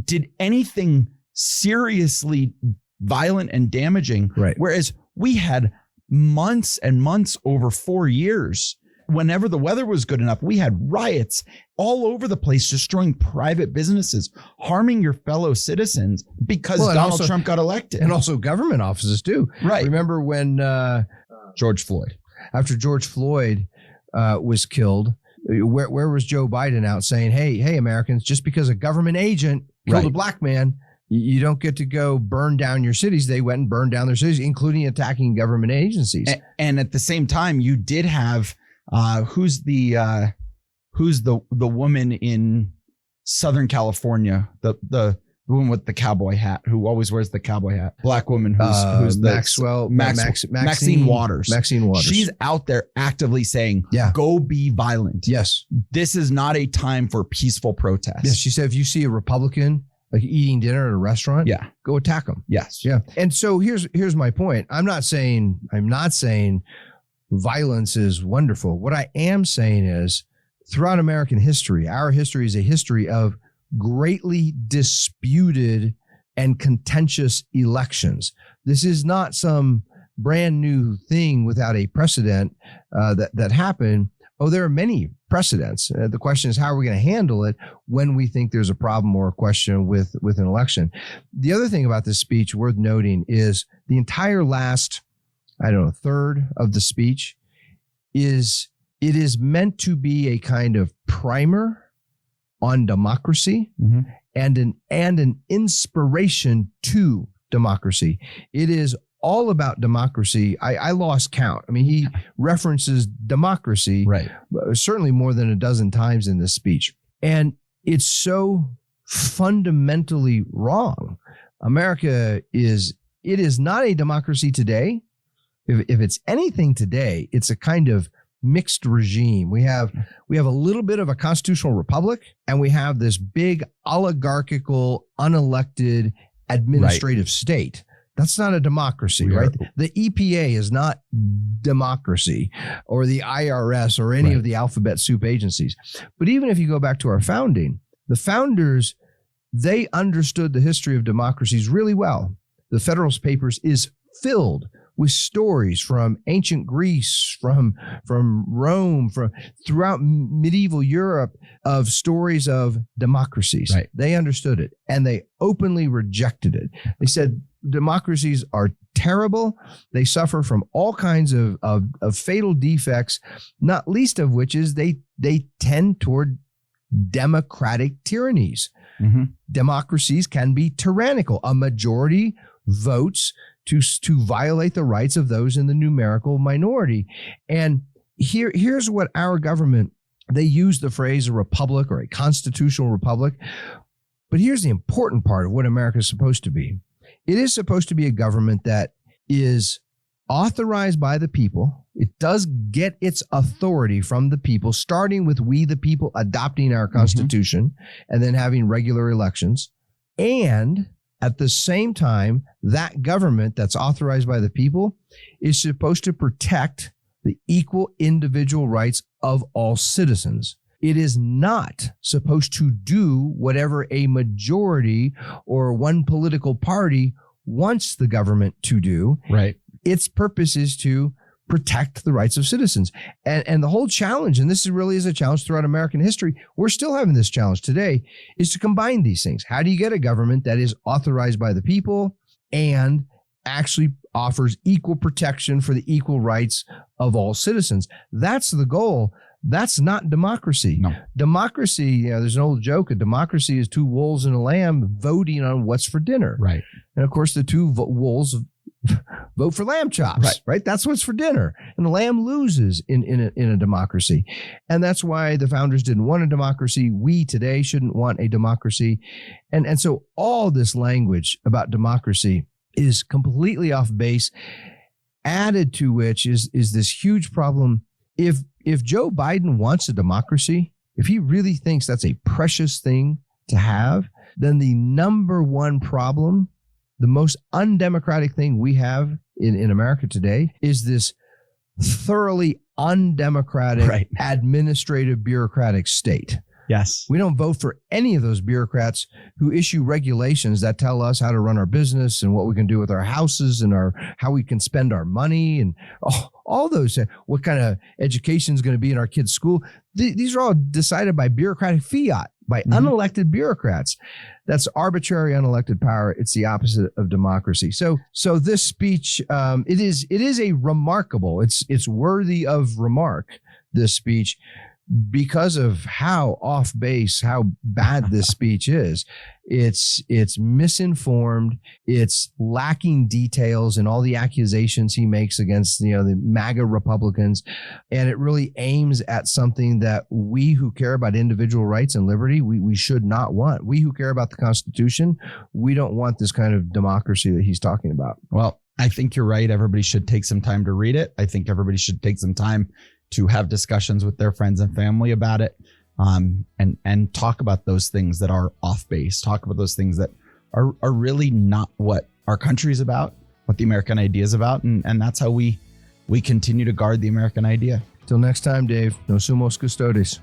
did anything seriously violent and damaging. Right. Whereas we had months and months over 4 years. Whenever the weather was good enough, we had riots all over the place, destroying private businesses, harming your fellow citizens because Donald Trump got elected. And also government offices too. Right. Remember when George Floyd, after George Floyd was killed, where was Joe Biden out saying, hey, Americans, just because a government agent killed a black man, you don't get to go burn down your cities. They went and burned down their cities, including attacking government agencies. And at the same time, you did have who's the woman in Southern California, the woman with the cowboy hat who always wears the cowboy hat, black woman who's Maxine Waters. Maxine Waters. She's out there actively saying, go be violent. Yes. This is not a time for peaceful protest. Yes. She said, if you see a Republican like eating dinner at a restaurant, go attack them. Yes. Yeah. And so here's my point. I'm not saying violence is wonderful. What I am saying is, throughout American history, our history is a history of greatly disputed and contentious elections. This is not some brand new thing without a precedent that happened. Oh, there are many precedents. The question is, how are we going to handle it when we think there's a problem or a question with an election? The other thing about this speech worth noting is the entire last, third of the speech is meant to be a kind of primer on democracy and an inspiration to democracy. It is all about democracy. I lost count. I mean, he references democracy certainly more than a dozen times in this speech. And it's so fundamentally wrong. America is not a democracy today. If it's anything today, it's a kind of mixed regime. We have a little bit of a constitutional republic, and we have this big oligarchical, unelected administrative state. That's not a democracy, right? The EPA is not democracy, or the IRS, or any of the alphabet soup agencies. But even if you go back to our founding, the founders, they understood the history of democracies really well. The Federalist Papers is filled with stories from ancient Greece, from Rome, from throughout medieval Europe, of stories of democracies. Right. They understood it, and they openly rejected it. They said democracies are terrible. They suffer from all kinds of fatal defects, not least of which is they tend toward democratic tyrannies. Democracies can be tyrannical. A majority votes to violate the rights of those in the numerical minority. And here's what our government, they use the phrase a republic or a constitutional republic. But here's the important part of what America is supposed to be. It is supposed to be a government that is authorized by the people. It does get its authority from the people, starting with we the people adopting our Constitution and then having regular elections. And at the same time, that government that's authorized by the people is supposed to protect the equal individual rights of all citizens. It is not supposed to do whatever a majority or one political party wants the government to do. Right. Its purpose is to protect the rights of citizens. And the whole challenge, and this really is a challenge throughout American history, we're still having this challenge today, is to combine these things. How do you get a government that is authorized by the people and actually offers equal protection for the equal rights of all citizens? That's the goal. That's not democracy. No. Democracy, there's an old joke, a democracy is two wolves and a lamb voting on what's for dinner. Right. And of course, the two wolves vote for lamb chops, right? That's what's for dinner. And the lamb loses in a democracy. And that's why the founders didn't want a democracy. We today shouldn't want a democracy. And so all this language about democracy is completely off base, added to which is this huge problem. If Joe Biden wants a democracy, if he really thinks that's a precious thing to have, then the number one problem, the most undemocratic thing we have in America today is this thoroughly undemocratic administrative bureaucratic state. Yes. We don't vote for any of those bureaucrats who issue regulations that tell us how to run our business and what we can do with our houses and how we can spend our money and all those, what kind of education is going to be in our kids' school. These are all decided by bureaucratic fiat, by unelected bureaucrats. That's arbitrary, unelected power. It's the opposite of democracy. So this speech, it is a remarkable, it's worthy of remark, this speech, because of how off base, how bad this speech is. It's misinformed. It's lacking details in all the accusations he makes against, the MAGA Republicans. And it really aims at something that we who care about individual rights and liberty, we should not want. We who care about the Constitution, we don't want this kind of democracy that he's talking about. Well, I think you're right. Everybody should take some time to read it. I think everybody should take some time to have discussions with their friends and family about it, and talk about those things that are off base, talk about those things that are really not what our country is about, what the American idea is about. And that's how we continue to guard the American idea. Till next time, Dave, nos sumos custodes.